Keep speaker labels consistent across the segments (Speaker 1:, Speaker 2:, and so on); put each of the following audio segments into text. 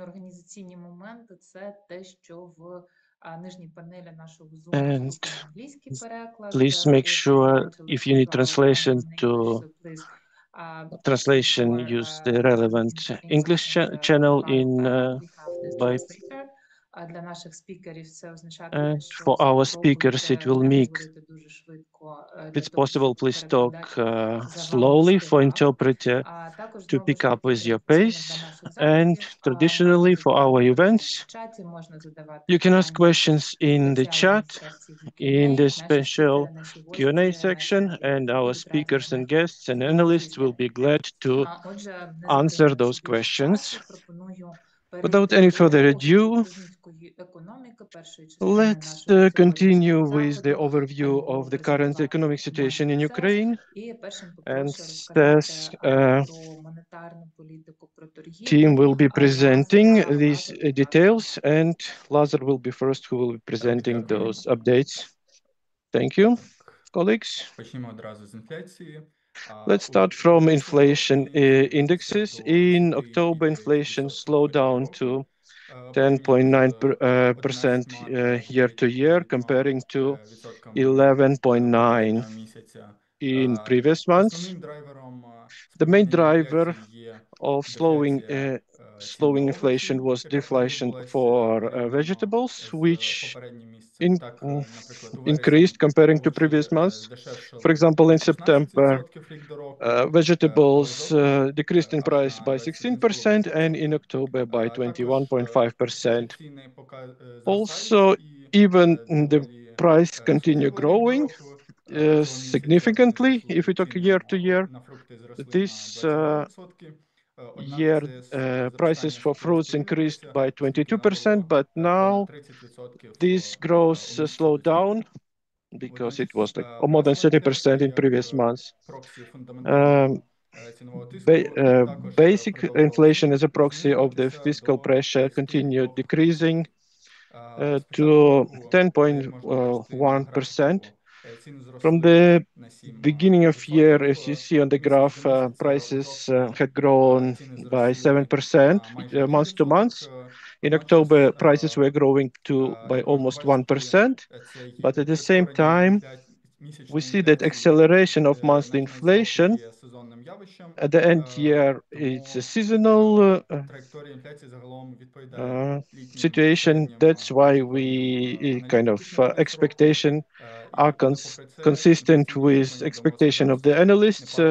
Speaker 1: Організаційні моменти – це те, що в нижній панелі нашого Zoom
Speaker 2: And
Speaker 1: доступний англійський переклад.
Speaker 2: please make
Speaker 1: If you
Speaker 2: sure
Speaker 1: want to
Speaker 2: if
Speaker 1: listen
Speaker 2: you need
Speaker 1: to our
Speaker 2: translation
Speaker 1: panel in
Speaker 2: to
Speaker 1: English, so please keep
Speaker 2: translation,
Speaker 1: your
Speaker 2: use the
Speaker 1: listening
Speaker 2: relevant
Speaker 1: to
Speaker 2: English
Speaker 1: English in the
Speaker 2: channel in
Speaker 1: front panel. We have this
Speaker 2: by.
Speaker 1: translator. Для наших спікерів це означатиме,
Speaker 2: And
Speaker 1: що
Speaker 2: for our speakers, it
Speaker 1: спробуйте
Speaker 2: will
Speaker 1: не
Speaker 2: make,
Speaker 1: говорити дуже швидко,
Speaker 2: if
Speaker 1: для
Speaker 2: it's
Speaker 1: того,
Speaker 2: possible,
Speaker 1: щоб
Speaker 2: please talk
Speaker 1: перекладач за вами
Speaker 2: slowly for
Speaker 1: встигав.
Speaker 2: interpreter
Speaker 1: Також,
Speaker 2: to
Speaker 1: знову
Speaker 2: pick
Speaker 1: ж
Speaker 2: up
Speaker 1: таки,
Speaker 2: with your
Speaker 1: традиційно для
Speaker 2: pace.
Speaker 1: наших
Speaker 2: And
Speaker 1: заходів
Speaker 2: traditionally for our events,
Speaker 1: в чаті, можна задавати
Speaker 2: you can ask
Speaker 1: питання
Speaker 2: questions in the
Speaker 1: спеціально
Speaker 2: chat
Speaker 1: в секції
Speaker 2: in the
Speaker 1: Q&A. Наші
Speaker 2: special
Speaker 1: спікери, наші
Speaker 2: Q&A
Speaker 1: гості, наші
Speaker 2: section, and our
Speaker 1: будуть раді
Speaker 2: speakers and
Speaker 1: з
Speaker 2: guests and analysts will be
Speaker 1: взаємодії.
Speaker 2: glad to
Speaker 1: Отже, не
Speaker 2: answer
Speaker 1: затримуючи
Speaker 2: those
Speaker 1: більше
Speaker 2: questions.
Speaker 1: часу, пропоную
Speaker 2: Without
Speaker 1: перейти
Speaker 2: any
Speaker 1: до
Speaker 2: further
Speaker 1: огляду
Speaker 2: ado,
Speaker 1: тижнівської економіки, першої частини
Speaker 2: let's
Speaker 1: нашого
Speaker 2: continue
Speaker 1: сьогоднішнього
Speaker 2: with the
Speaker 1: заходу.
Speaker 2: overview of the current economic situation in Ukraine.
Speaker 1: І першим
Speaker 2: And
Speaker 1: попрошу розказати про монетарну політику, про торгівлю.
Speaker 2: Team will be presenting
Speaker 1: Лазара,
Speaker 2: these
Speaker 1: Лазар, будь
Speaker 2: details,
Speaker 1: ласка.
Speaker 2: and Lazar will be first who will be presenting
Speaker 3: дякую.
Speaker 2: those updates. Thank you, colleagues.
Speaker 3: Почнімо одразу з інфляції.
Speaker 2: Let's start from inflation indexes. In
Speaker 3: сюди
Speaker 2: October,
Speaker 3: і
Speaker 2: inflation
Speaker 3: 9%
Speaker 2: slowed down to 10.9% year to year, comparing to
Speaker 3: попереднього
Speaker 2: 11.9%
Speaker 3: місяця.
Speaker 2: in previous months.
Speaker 3: Основним драйвером
Speaker 2: The main driver
Speaker 3: інфляції є
Speaker 2: of slowing inflation was deflation for vegetables, which
Speaker 3: попереднім місяцем.
Speaker 2: in,
Speaker 3: Так, наприклад, у
Speaker 2: increased comparing to previous months. For example, in September,
Speaker 3: рік до року,
Speaker 2: vegetables decreased in price by 16% and in October by
Speaker 3: Також
Speaker 2: 21.5%.
Speaker 3: ціни
Speaker 2: Also,
Speaker 3: зростають і
Speaker 2: even the
Speaker 3: доволі
Speaker 2: price continue
Speaker 3: справедливо рік до
Speaker 2: growing
Speaker 3: року. Цього місяця
Speaker 2: significantly if we talk
Speaker 3: ціни
Speaker 2: year to year.
Speaker 3: на фрукти зросли
Speaker 2: This
Speaker 3: на 22%.
Speaker 2: year, prices for
Speaker 3: суттєво
Speaker 2: fruits increased
Speaker 3: сповільнилося,
Speaker 2: by
Speaker 3: оскільки
Speaker 2: 22%, but now
Speaker 3: понад 30%
Speaker 2: this growth
Speaker 3: у місяці
Speaker 2: slowed
Speaker 3: листопаді.
Speaker 2: down because it was like more than
Speaker 3: Прайсова
Speaker 2: 30% in
Speaker 3: інфляція
Speaker 2: previous
Speaker 3: як
Speaker 2: months.
Speaker 3: проксі фундаментального цінового тиску також
Speaker 2: Basic
Speaker 3: продовжувала
Speaker 2: inflation as a proxy of the
Speaker 3: знижуватися
Speaker 2: fiscal
Speaker 3: до
Speaker 2: pressure continued
Speaker 3: 33%.
Speaker 2: decreasing
Speaker 3: З
Speaker 2: to
Speaker 3: початку року, як можна бачити на
Speaker 2: 10.1%.
Speaker 3: графіку, ціни
Speaker 2: From
Speaker 3: зросли
Speaker 2: the
Speaker 3: на 7%.
Speaker 2: beginning of year, as you see on the
Speaker 3: Місяць
Speaker 2: graph,
Speaker 3: до місяця у
Speaker 2: prices
Speaker 3: жовтні
Speaker 2: had grown
Speaker 3: ціни
Speaker 2: by
Speaker 3: зросли
Speaker 2: 7%
Speaker 3: на майже
Speaker 2: month to month.
Speaker 3: 1%.
Speaker 2: In October,
Speaker 3: Водночас,
Speaker 2: prices were growing by
Speaker 3: як можна
Speaker 2: almost
Speaker 3: бачити,
Speaker 2: 1%.
Speaker 3: цей
Speaker 2: But at the same
Speaker 3: прискорення
Speaker 2: time, we
Speaker 3: місячної
Speaker 2: see that
Speaker 3: інфляції
Speaker 2: acceleration of monthly
Speaker 3: на кінець року
Speaker 2: inflation.
Speaker 3: є сезонним явищем.
Speaker 2: At the end year, it's a seasonal
Speaker 3: траєкторія інфляції загалом відповідає літнім
Speaker 2: situation.
Speaker 3: середнім
Speaker 2: That's why we kind of
Speaker 3: аналітиків на кінець року.
Speaker 2: expectation
Speaker 3: І,
Speaker 2: are
Speaker 3: але попри це,
Speaker 2: consistent
Speaker 3: інфляційні
Speaker 2: with
Speaker 3: очікування
Speaker 2: expectation of
Speaker 3: домогосподарств
Speaker 2: the analysts,
Speaker 3: не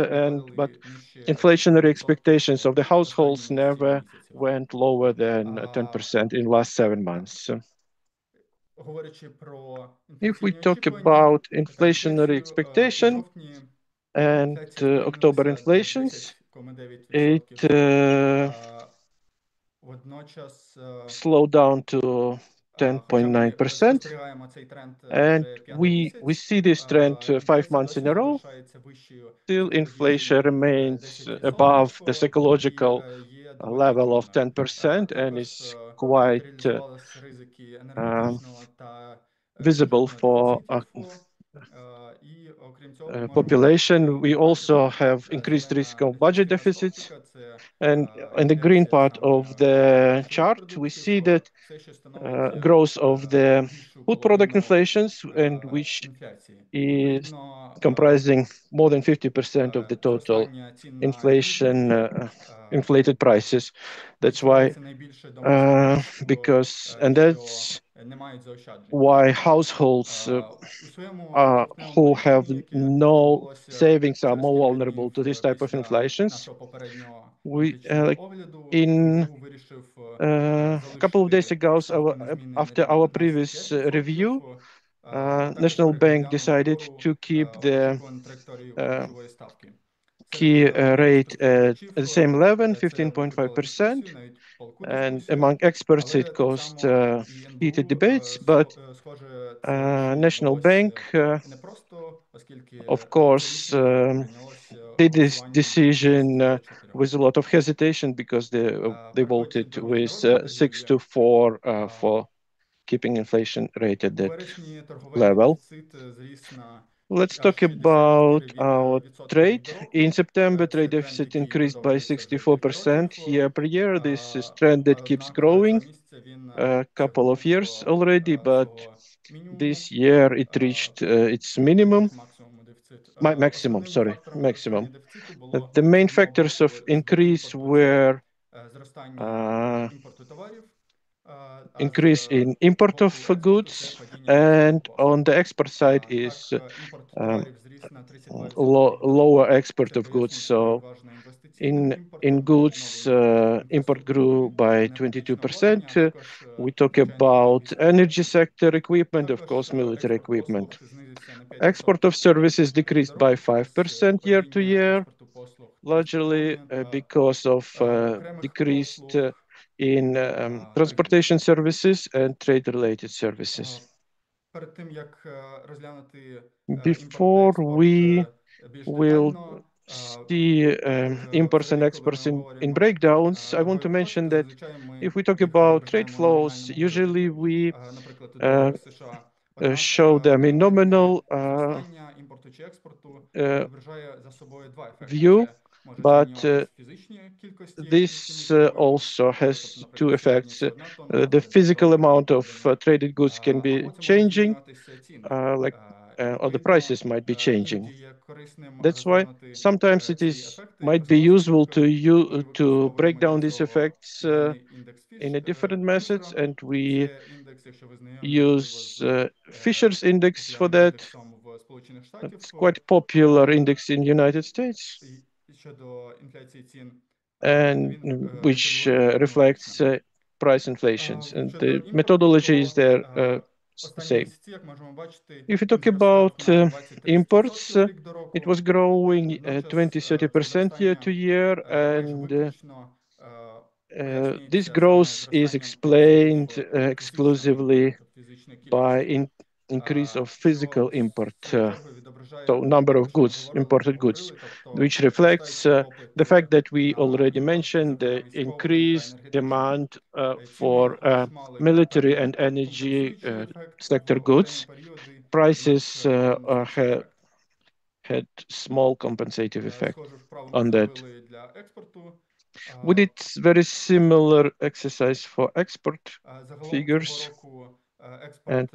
Speaker 2: but
Speaker 3: падали нижче
Speaker 2: inflationary
Speaker 3: 7%
Speaker 2: expectations of the
Speaker 3: у
Speaker 2: households
Speaker 3: останні 7
Speaker 2: never
Speaker 3: місяців.
Speaker 2: went lower than 10% in last 7 months.
Speaker 3: Говорячи про
Speaker 2: If we
Speaker 3: інфляційні
Speaker 2: talk
Speaker 3: очікування,
Speaker 2: about inflationary
Speaker 3: тенденцію у
Speaker 2: expectation
Speaker 3: жовтні
Speaker 2: and
Speaker 3: інфляція
Speaker 2: October
Speaker 3: сповільнилася до
Speaker 2: inflations, it
Speaker 3: 10,9%. Водночас,
Speaker 2: slowed down to
Speaker 3: хоча ми
Speaker 2: 10.9%.
Speaker 3: спостерігаємо цей тренд
Speaker 2: And
Speaker 3: вже п'ятий
Speaker 2: we
Speaker 3: місяць,
Speaker 2: see this trend 5
Speaker 3: інфляція
Speaker 2: months in
Speaker 3: досі
Speaker 2: a row.
Speaker 3: залишається вищою
Speaker 2: Still, inflation
Speaker 3: психологічних
Speaker 2: remains
Speaker 3: 10%
Speaker 2: above the psychological
Speaker 3: і є доволі
Speaker 2: level of
Speaker 3: активна.
Speaker 2: 10% and
Speaker 3: Також
Speaker 2: is quite
Speaker 3: матеріалізувалися ризики енергетичного та
Speaker 2: visible
Speaker 3: міжнародного
Speaker 2: for
Speaker 3: дефіциту. І окрім цього, ми можемо
Speaker 2: population. We also
Speaker 3: бачити
Speaker 2: have increased risk of budget deficits.
Speaker 3: це
Speaker 2: And in the green
Speaker 3: інфляція
Speaker 2: part of
Speaker 3: саме
Speaker 2: the
Speaker 3: харчових
Speaker 2: chart, we see
Speaker 3: продуктів,
Speaker 2: that
Speaker 3: все ще становить
Speaker 2: growth of the
Speaker 3: більшу
Speaker 2: food product
Speaker 3: половину
Speaker 2: inflations, and which
Speaker 3: інфляції.
Speaker 2: is
Speaker 3: Відповідно,
Speaker 2: comprising more than 50% of the total
Speaker 3: зростання цін на
Speaker 2: inflation, inflated prices. That's why,
Speaker 3: стосується найбільше домогосподарств,
Speaker 2: and that's
Speaker 3: що не мають заощаджень.
Speaker 2: why households
Speaker 3: У своєму
Speaker 2: who
Speaker 3: жовтневому
Speaker 2: have
Speaker 3: рішенні, яке
Speaker 2: no
Speaker 3: відбулося
Speaker 2: savings are
Speaker 3: через
Speaker 2: more
Speaker 3: кілька
Speaker 2: vulnerable
Speaker 3: днів
Speaker 2: to this type of
Speaker 3: після
Speaker 2: inflations.
Speaker 3: нашого попереднього
Speaker 2: We
Speaker 3: місячного огляду,
Speaker 2: in
Speaker 3: НБУ вирішив
Speaker 2: a couple of days
Speaker 3: залишити
Speaker 2: ago,
Speaker 3: ставку незмінною на
Speaker 2: after
Speaker 3: рівні
Speaker 2: our previous
Speaker 3: 15,5%.
Speaker 2: review,
Speaker 3: Також
Speaker 2: National Bank
Speaker 3: переглянув
Speaker 2: decided
Speaker 3: вгору
Speaker 2: to keep the
Speaker 3: очікувану траєкторію ключової ставки.
Speaker 2: key
Speaker 3: Серед
Speaker 2: rate at
Speaker 3: спостерігачів
Speaker 2: the same level,
Speaker 3: це викликало
Speaker 2: 15.5%.
Speaker 3: дискусію, навіть палку
Speaker 2: And
Speaker 3: дискусію.
Speaker 2: among experts, it
Speaker 3: Але так
Speaker 2: caused
Speaker 3: само і
Speaker 2: heated
Speaker 3: НБУ,
Speaker 2: debates. But
Speaker 3: схоже, це рішення
Speaker 2: National
Speaker 3: далося
Speaker 2: Bank,
Speaker 3: не просто, оскільки
Speaker 2: of
Speaker 3: це
Speaker 2: course,
Speaker 3: рішення прийнялося
Speaker 2: did this
Speaker 3: голосуванням
Speaker 2: decision
Speaker 3: 6 до 4.
Speaker 2: with a lot of hesitation because they voted
Speaker 3: Переходячи до
Speaker 2: with
Speaker 3: міжнародних
Speaker 2: 6
Speaker 3: подій,
Speaker 2: to 4 for keeping inflation rate at
Speaker 3: у
Speaker 2: that
Speaker 3: вересні торговельний
Speaker 2: level.
Speaker 3: дефіцит зріс на
Speaker 2: Let's talk about our trade. In September, trade deficit increased by 64% year per year. This is trend that keeps growing a couple of years already, but this year it reached its minimum, maximum. The main factors of increase were increase in import of goods, and on the export side is um, lower export of goods. So in goods, import grew by 22%. We talk about energy sector equipment, of course, military equipment. Export of services decreased by 5% year to year, largely because of decreased in transportation services and trade-related services. Before we will see imports and exports in breakdowns, I want to mention that if we talk about trade flows, usually we show them in nominal view, but this also has two effects. The physical amount of traded goods can be changing, or the prices might be changing. That's why sometimes might be useful to break down these effects in a different methods, and we use Fisher's index for that. It's quite popular index in the United States, and which reflects price inflations, and the methodology is there same. If you talk about imports, it was growing 20-30% year to year, and this growth is explained exclusively by increase of physical import, so number of goods, imported goods, which reflects the fact that we already mentioned the increased demand for military and energy sector goods. Prices had small compensative effect on that. We did very similar exercise for export figures, and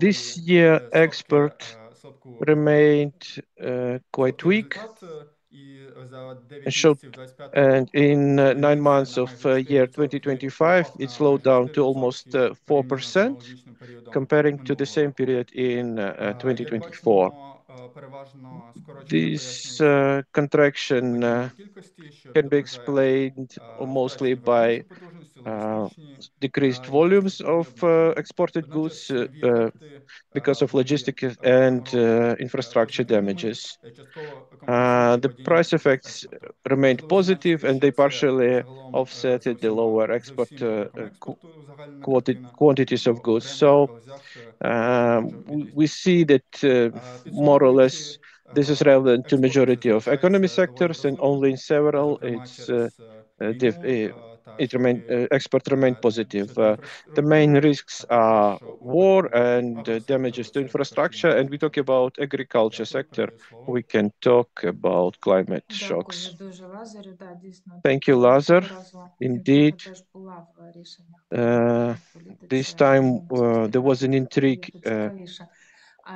Speaker 2: this year export remained quite weak, and in 9 months of year 2025, it slowed down to almost 4%, comparing to the same period in 2024. This contraction can be explained mostly by decreased volumes of exported goods because of logistics and infrastructure damages. The price effects remained positive, and they partially offset the lower export quantities of goods. So we see that more or less this is relevant to majority of economy sectors, and only in several export remained positive. The main risks are war and damages to infrastructure, and we talk about agriculture sector. We can talk about climate shocks. Thank you, Lazar. Indeed, this time there was an intrigue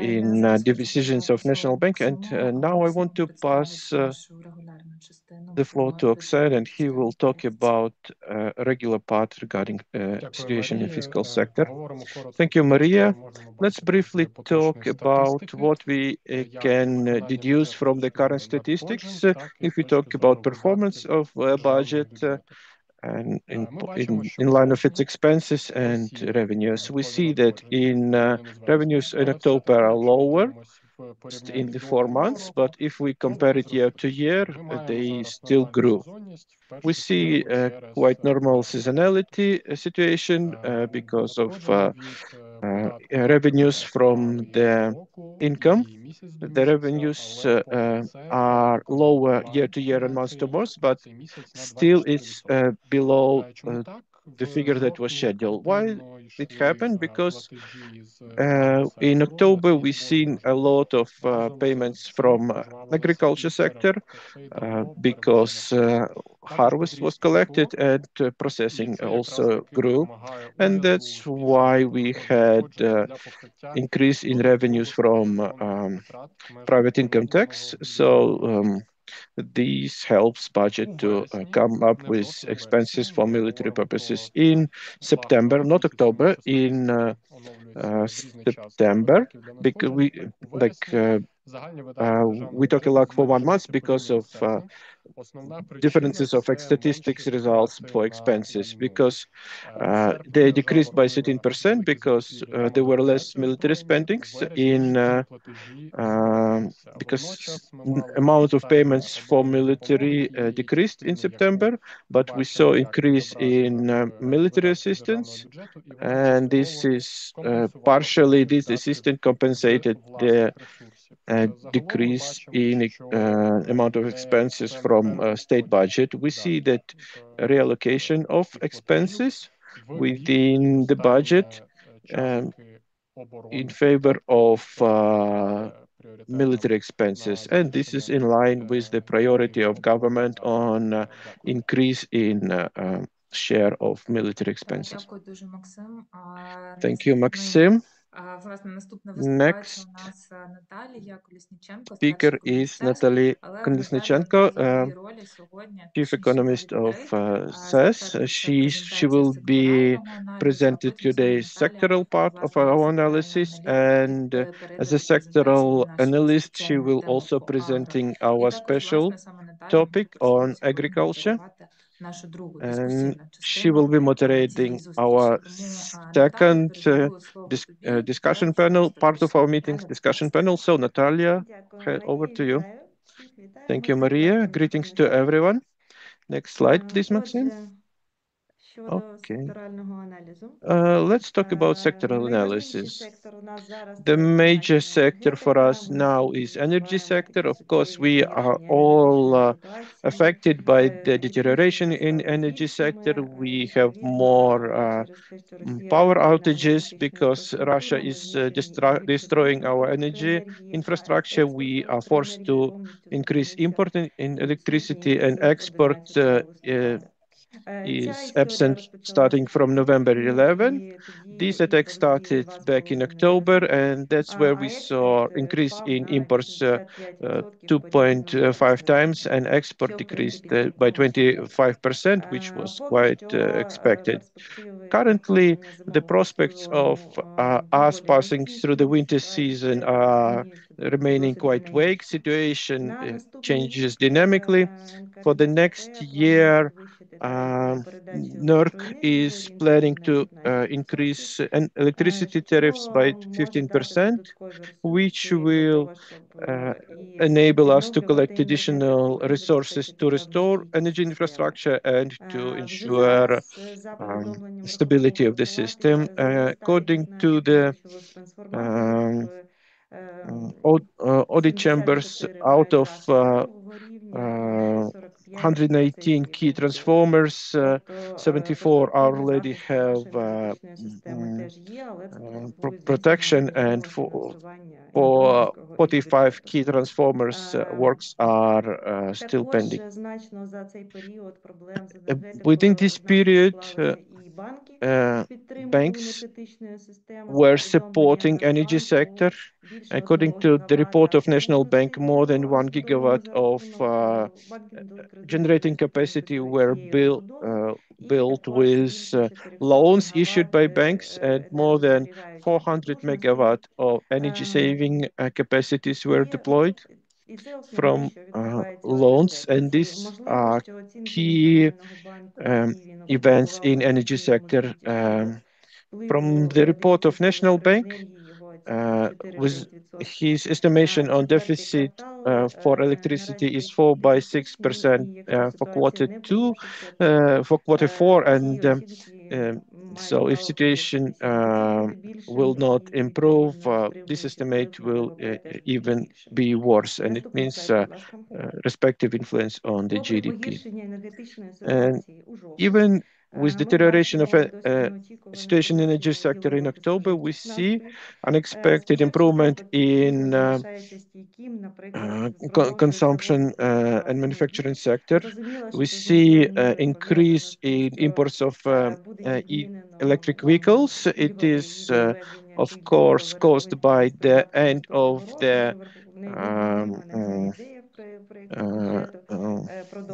Speaker 2: in the decisions of National Bank, and now I want to pass the floor to Oksana, and he will talk about a regular part regarding situation in fiscal sector. Thank you, Maria. Let's briefly talk about what we can deduce from the current statistics. If we talk about performance of budget and in line of its expenses and revenues, we see that in revenues in October are lower in the 4 months, but if we compare it year to year, they still grew. We see quite normal seasonality situation because of revenues from the income. The revenues are lower year to year and month to month, but still it's below the figure that was scheduled. Why it happened? Because in October, we've seen a lot of payments from agriculture sector because harvest was collected and processing also grew. And that's why we had increase in revenues from private income tax. So this helps budget to come up with expenses for military purposes in September, not October, in September, because we talk a lot for 1 month because of differences of statistics results for expenses, because they decreased by 13% because there were less military spendings in because amount of payments for military decreased in September, but we saw increase in military assistance, and this is partially this assistance compensated the decrease in amount of expenses from state budget. We see that reallocation of expenses within the budget in favor of military expenses, and this is in line with the priority of government on increase in share of military expenses.
Speaker 1: Дякую дуже, Максим.
Speaker 2: Thank you, Maksym.
Speaker 1: Власне, наступна
Speaker 2: Next
Speaker 1: виступаюча у нас Наталія Колесніченко,
Speaker 2: speaker
Speaker 1: старший
Speaker 2: is
Speaker 1: економіст.
Speaker 2: Natalia
Speaker 1: Але Наталія
Speaker 2: Kolesnichenko,
Speaker 1: в її ролі сьогодні,
Speaker 2: Chief
Speaker 1: точніше
Speaker 2: Economist of
Speaker 1: CES.
Speaker 2: CES. She will be presented today's sectoral part of our analysis, and as a sectoral analyst, she will also presenting our special topic on agriculture, and she will be moderating our second discussion panel, part of our meetings discussion panel. So Natalia, over to you. Thank you, Maria. Greetings to everyone. Next slide, please, Maxim. Okay. Let's talk about sectoral analysis. The major sector for us now is energy sector. Of course, we are all affected by the deterioration in energy sector. We have more power outages because Russia is destroying our energy infrastructure. We are forced to increase import in electricity, and export is absent starting from November 11. These attacks started back in October, and that's where we saw increase in imports 2.5 times, and export decreased by 25%, which was quite expected. Currently, the prospects of us passing through the winter season are remaining quite vague. Situation changes dynamically. For the next year, NERC is planning to increase electricity tariffs by 15%, which will enable us to collect additional resources to restore energy infrastructure and to ensure stability of the system. According to the audit chambers, out of 118 key transformers, 74 already have protection, and for 45 key transformers works are still pending. Within this period, banks were supporting energy sector. According to the report of National Bank, more than 1 gigawatt of generating capacity were built with loans issued by banks, and more than 400 megawatt of energy saving capacities were deployed from loans, and these are key events in energy sector. From the report of National Bank, with his estimation on deficit for electricity is 4 by 6% for quarter 2, for quarter 4, and so if situation will not improve, this estimate will even be worse, and it means respective influence on the GDP. And even with deterioration of situation in energy sector in October, we see unexpected improvement in consumption and manufacturing sector. We see increase in imports of electric vehicles. It is, of course, caused by the end of the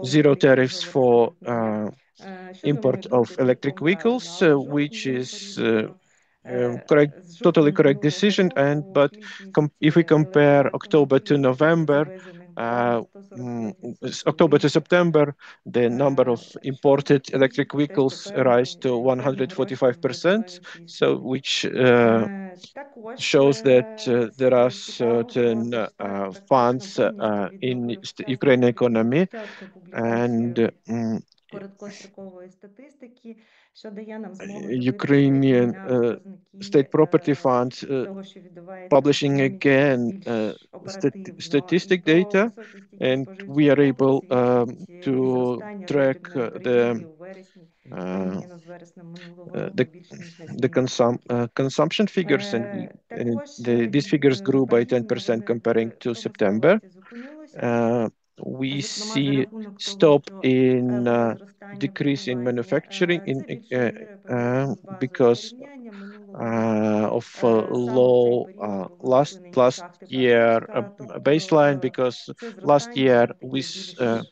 Speaker 2: zero tariffs for import of electric vehicles, which is correct, totally correct decision. But if we compare October to November, October to September, the number of imported electric vehicles rise to 145%. So, which shows that there are certain funds in Ukrainian economy, and
Speaker 4: короткострокової статистики, що дає нам змогу
Speaker 2: Ukrainian state property funds
Speaker 4: того, що відбувається
Speaker 2: publishing again statistic data, and we are able to track the consumption figures, and these figures grew by 10% comparing to September. We see stop in decrease in manufacturing because of low last year baseline, because last year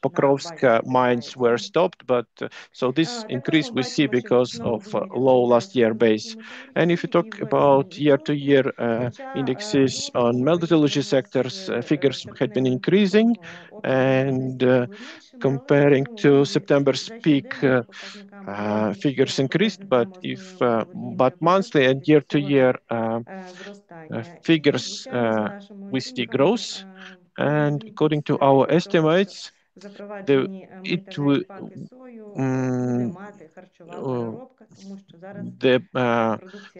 Speaker 2: Pokrovsk mines were stopped, but so this increase we see because of low last year base. And if you talk about year-to-year indexes on metallurgy sectors, figures had been increasing, and comparing to September's peak, figures increased, but monthly and year-to-year figures we see growth. And according to our estimates, the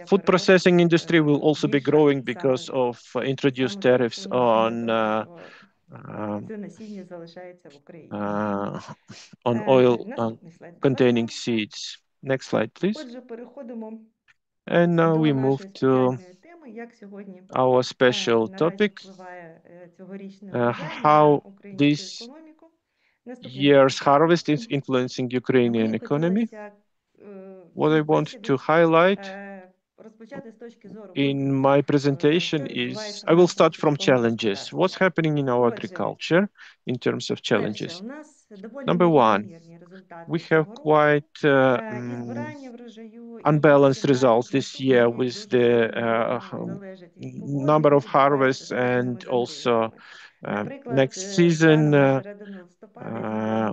Speaker 2: food processing industry will also be growing because of introduced tariffs on oil containing seeds. Next slide, please. And now we move to our special topic, how this year's harvest is influencing Ukrainian economy. What I want to highlight in my presentation is, I will start from challenges. What's happening in our agriculture in terms of challenges? Number one, we have quite unbalanced results this year with the number of harvests, and also next season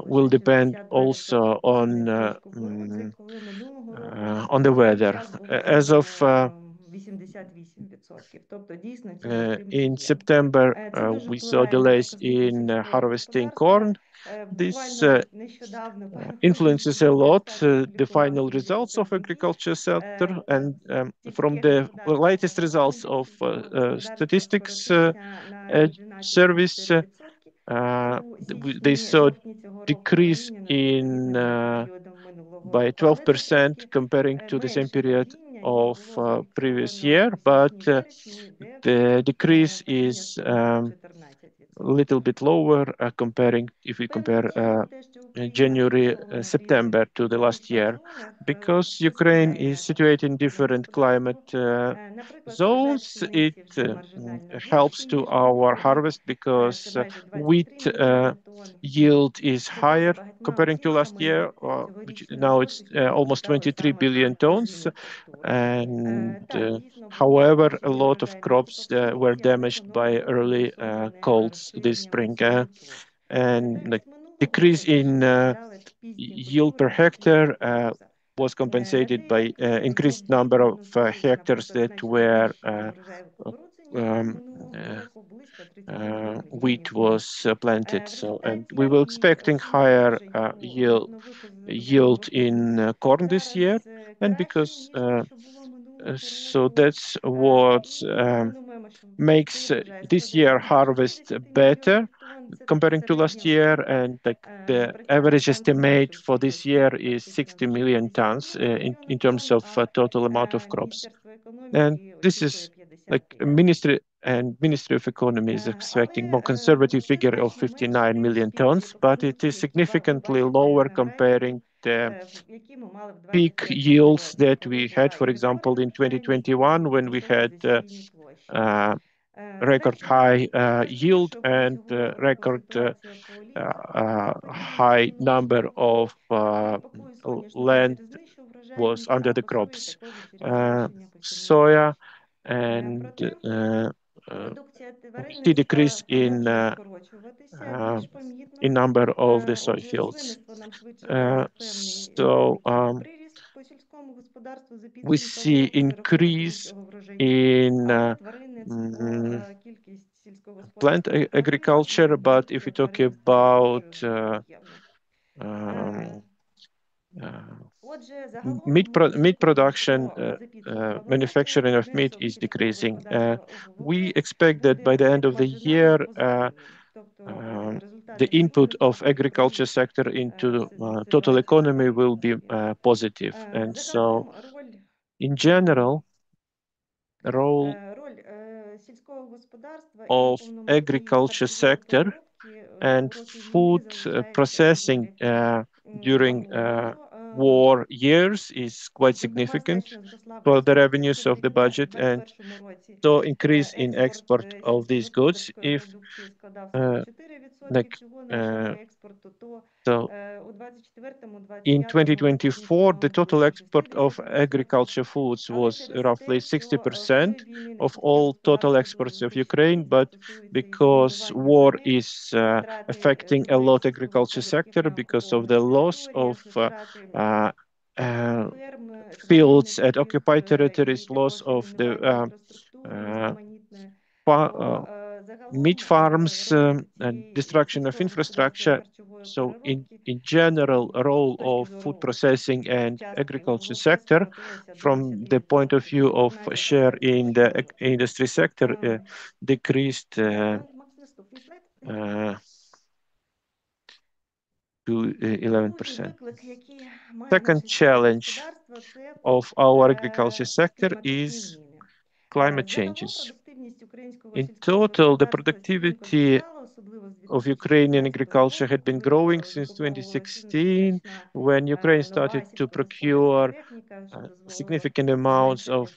Speaker 2: will depend also on the weather. As of in September, we saw delays in harvesting corn. This influences a lot the final results of agriculture sector, and from the latest results of statistics service, they saw decrease in by 12% comparing to the same period of previous year, but the decrease is a little bit lower comparing, if we compare January, September to the last year, because Ukraine is situated in different climate zones. It helps to our harvest because wheat yield is higher comparing to last year, which now it's almost 23 billion tons. And however, a lot of crops were damaged by early colds this spring, and the decrease in yield per hectare was compensated by increased number of hectares that were wheat was planted. So, and we were expecting higher yield in corn this year, and because So that's what makes this year harvest better comparing to last year, and the average estimate for this year is 60 million tons in terms of total amount of crops. And this is like Ministry of Economy is expecting more conservative figure of 59 million tons, but it is significantly lower comparing the peak yields that we had, for example, in 2021, when we had record high yield and record high number of land was under the crops. Soya and we see decrease in number of the soy fields. We see increase in plant agriculture, but if we talk about meat production, manufacturing of meat is decreasing. We expect that by the end of the year, the input of agriculture sector into total economy will be positive. And so, in general, role of agriculture sector and food processing during war years is quite significant for the revenues of the budget, and so increase in export of these goods. If so in 2024, the total export of agriculture foods was roughly 60% of all total exports of Ukraine, but because war is affecting a lot agriculture sector because of the loss of fields at occupied territories, loss of the meat farms, and destruction of infrastructure. So in general, a role of food processing and agriculture sector from the point of view of share in the industry sector decreased to 11%. Second challenge of our agriculture sector is climate changes. In total, the productivity of Ukrainian agriculture had been growing since 2016, when Ukraine started to procure significant amounts of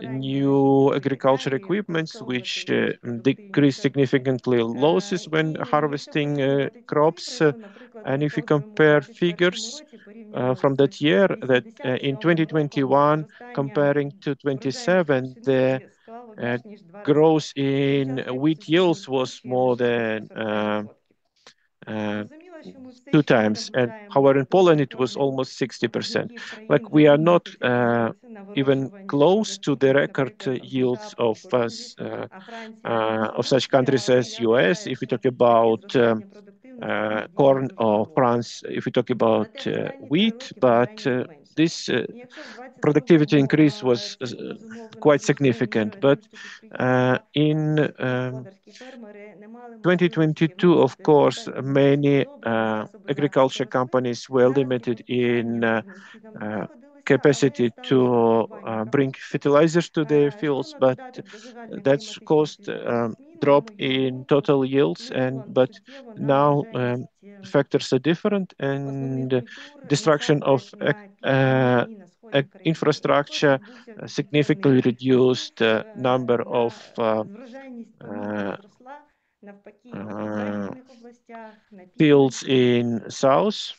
Speaker 2: new agriculture equipments, which decreased significantly losses when harvesting crops. And if you compare figures from that year, that in 2021, comparing to 27, the growth in wheat yields was more than 2 times, and however in Poland it was almost 60%. Like, we are not even close to the record yields of such countries as US. If we talk about corn, or France, if we talk about wheat, but this productivity increase was quite significant. But in 2022, of course, many agriculture companies were limited in capacity to bring fertilizers to their fields, but that's caused drop in total yields. But now factors are different, and destruction of infrastructure significantly reduced number of fields in south,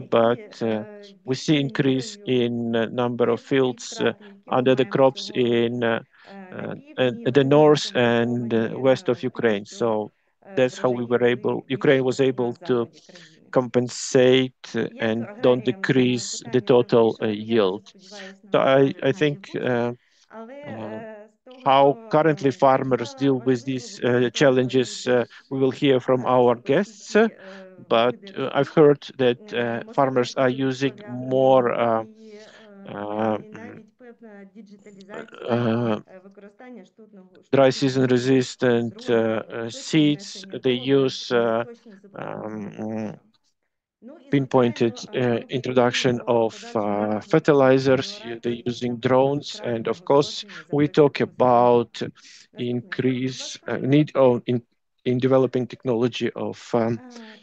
Speaker 2: but we see increase in number of fields under the crops in the north and west of Ukraine. So that's how Ukraine was able to compensate and don't decrease the total yield. So I think how currently farmers deal with these challenges, we will hear from our guests. But I've heard that farmers are using more
Speaker 4: Істотна діджиталізація, використання
Speaker 2: dry
Speaker 4: штучного
Speaker 2: season resistant
Speaker 4: інтелекту, точне
Speaker 2: seeds.
Speaker 4: внесення
Speaker 2: They
Speaker 4: коду,
Speaker 2: use
Speaker 4: точне запровадження тощо. Ну і,
Speaker 2: pinpointed
Speaker 4: звичайно, ми
Speaker 2: introduction
Speaker 4: говоримо
Speaker 2: of
Speaker 4: про подальшому розвитку
Speaker 2: fertilizers. They're
Speaker 4: меліорації
Speaker 2: using
Speaker 4: та
Speaker 2: drones, and
Speaker 4: кращого
Speaker 2: of course,
Speaker 4: вирощення
Speaker 2: we talk
Speaker 4: захисту рослин.
Speaker 2: about
Speaker 4: Наступний слайд, будь
Speaker 2: increase
Speaker 4: ласка.
Speaker 2: need in developing technology of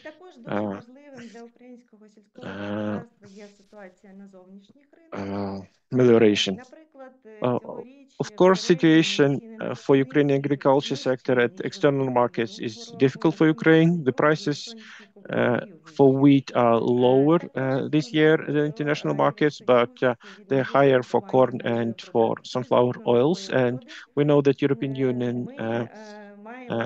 Speaker 4: Також дуже важливим для українського сільського господарства є ситуація на зовнішніх ринках.
Speaker 2: melioration.
Speaker 4: Наприклад, цьогоріч
Speaker 2: Of course,
Speaker 4: середні
Speaker 2: situation
Speaker 4: ціни на
Speaker 2: for Ukrainian
Speaker 4: пшеницю
Speaker 2: agriculture sector
Speaker 4: нижчі,
Speaker 2: at
Speaker 4: ніж вони
Speaker 2: external
Speaker 4: були
Speaker 2: markets is
Speaker 4: минулого року,
Speaker 2: difficult for Ukraine. The
Speaker 4: натомість
Speaker 2: prices
Speaker 4: соняшнику врожаю
Speaker 2: for
Speaker 4: вищі.
Speaker 2: wheat are lower
Speaker 4: Також
Speaker 2: this
Speaker 4: щодо
Speaker 2: year than international markets, but they're higher for corn and for sunflower oils. And we know that European Union
Speaker 4: ми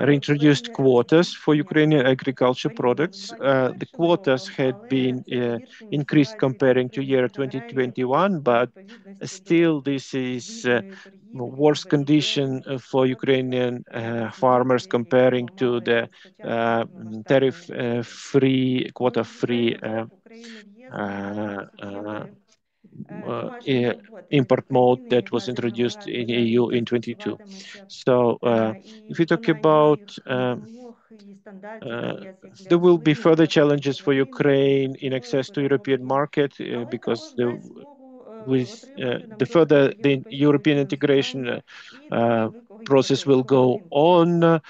Speaker 2: reintroduced
Speaker 4: маємо
Speaker 2: quotas for
Speaker 4: певне
Speaker 2: Ukrainian
Speaker 4: збільшення
Speaker 2: agriculture
Speaker 4: порівняно
Speaker 2: products.
Speaker 4: з
Speaker 2: The
Speaker 4: 2021
Speaker 2: quotas
Speaker 4: роком,
Speaker 2: had been
Speaker 4: але це погіршення
Speaker 2: increased
Speaker 4: ситуації
Speaker 2: comparing to year
Speaker 4: підприємств аграріїв
Speaker 2: 2021,
Speaker 4: у
Speaker 2: but
Speaker 4: відповідності до
Speaker 2: still this is
Speaker 4: вільної торгівлі
Speaker 2: worse condition for Ukrainian farmers comparing to the tariff-free, quota-free
Speaker 4: України в ЄС наразі суттєвої
Speaker 2: import mode
Speaker 4: України,
Speaker 2: that
Speaker 4: як
Speaker 2: was
Speaker 4: наслідок
Speaker 2: introduced in
Speaker 4: санкцій,
Speaker 2: EU in 22. So
Speaker 4: і
Speaker 2: if you talk
Speaker 4: виконання
Speaker 2: about
Speaker 4: всіх вимог і стандартів ЄС як для
Speaker 2: there will be
Speaker 4: рослин,
Speaker 2: further
Speaker 4: так і для
Speaker 2: challenges for
Speaker 4: тварин,
Speaker 2: Ukraine in
Speaker 4: харчової
Speaker 2: access to European
Speaker 4: продукції.
Speaker 2: market
Speaker 4: Але
Speaker 2: because
Speaker 4: також дасть змогу отримати нам
Speaker 2: the
Speaker 4: доступ
Speaker 2: further
Speaker 4: до
Speaker 2: the
Speaker 4: європейського
Speaker 2: European integration
Speaker 4: фінансування і до великого
Speaker 2: process will
Speaker 4: європейського
Speaker 2: go
Speaker 4: ринку.
Speaker 2: on,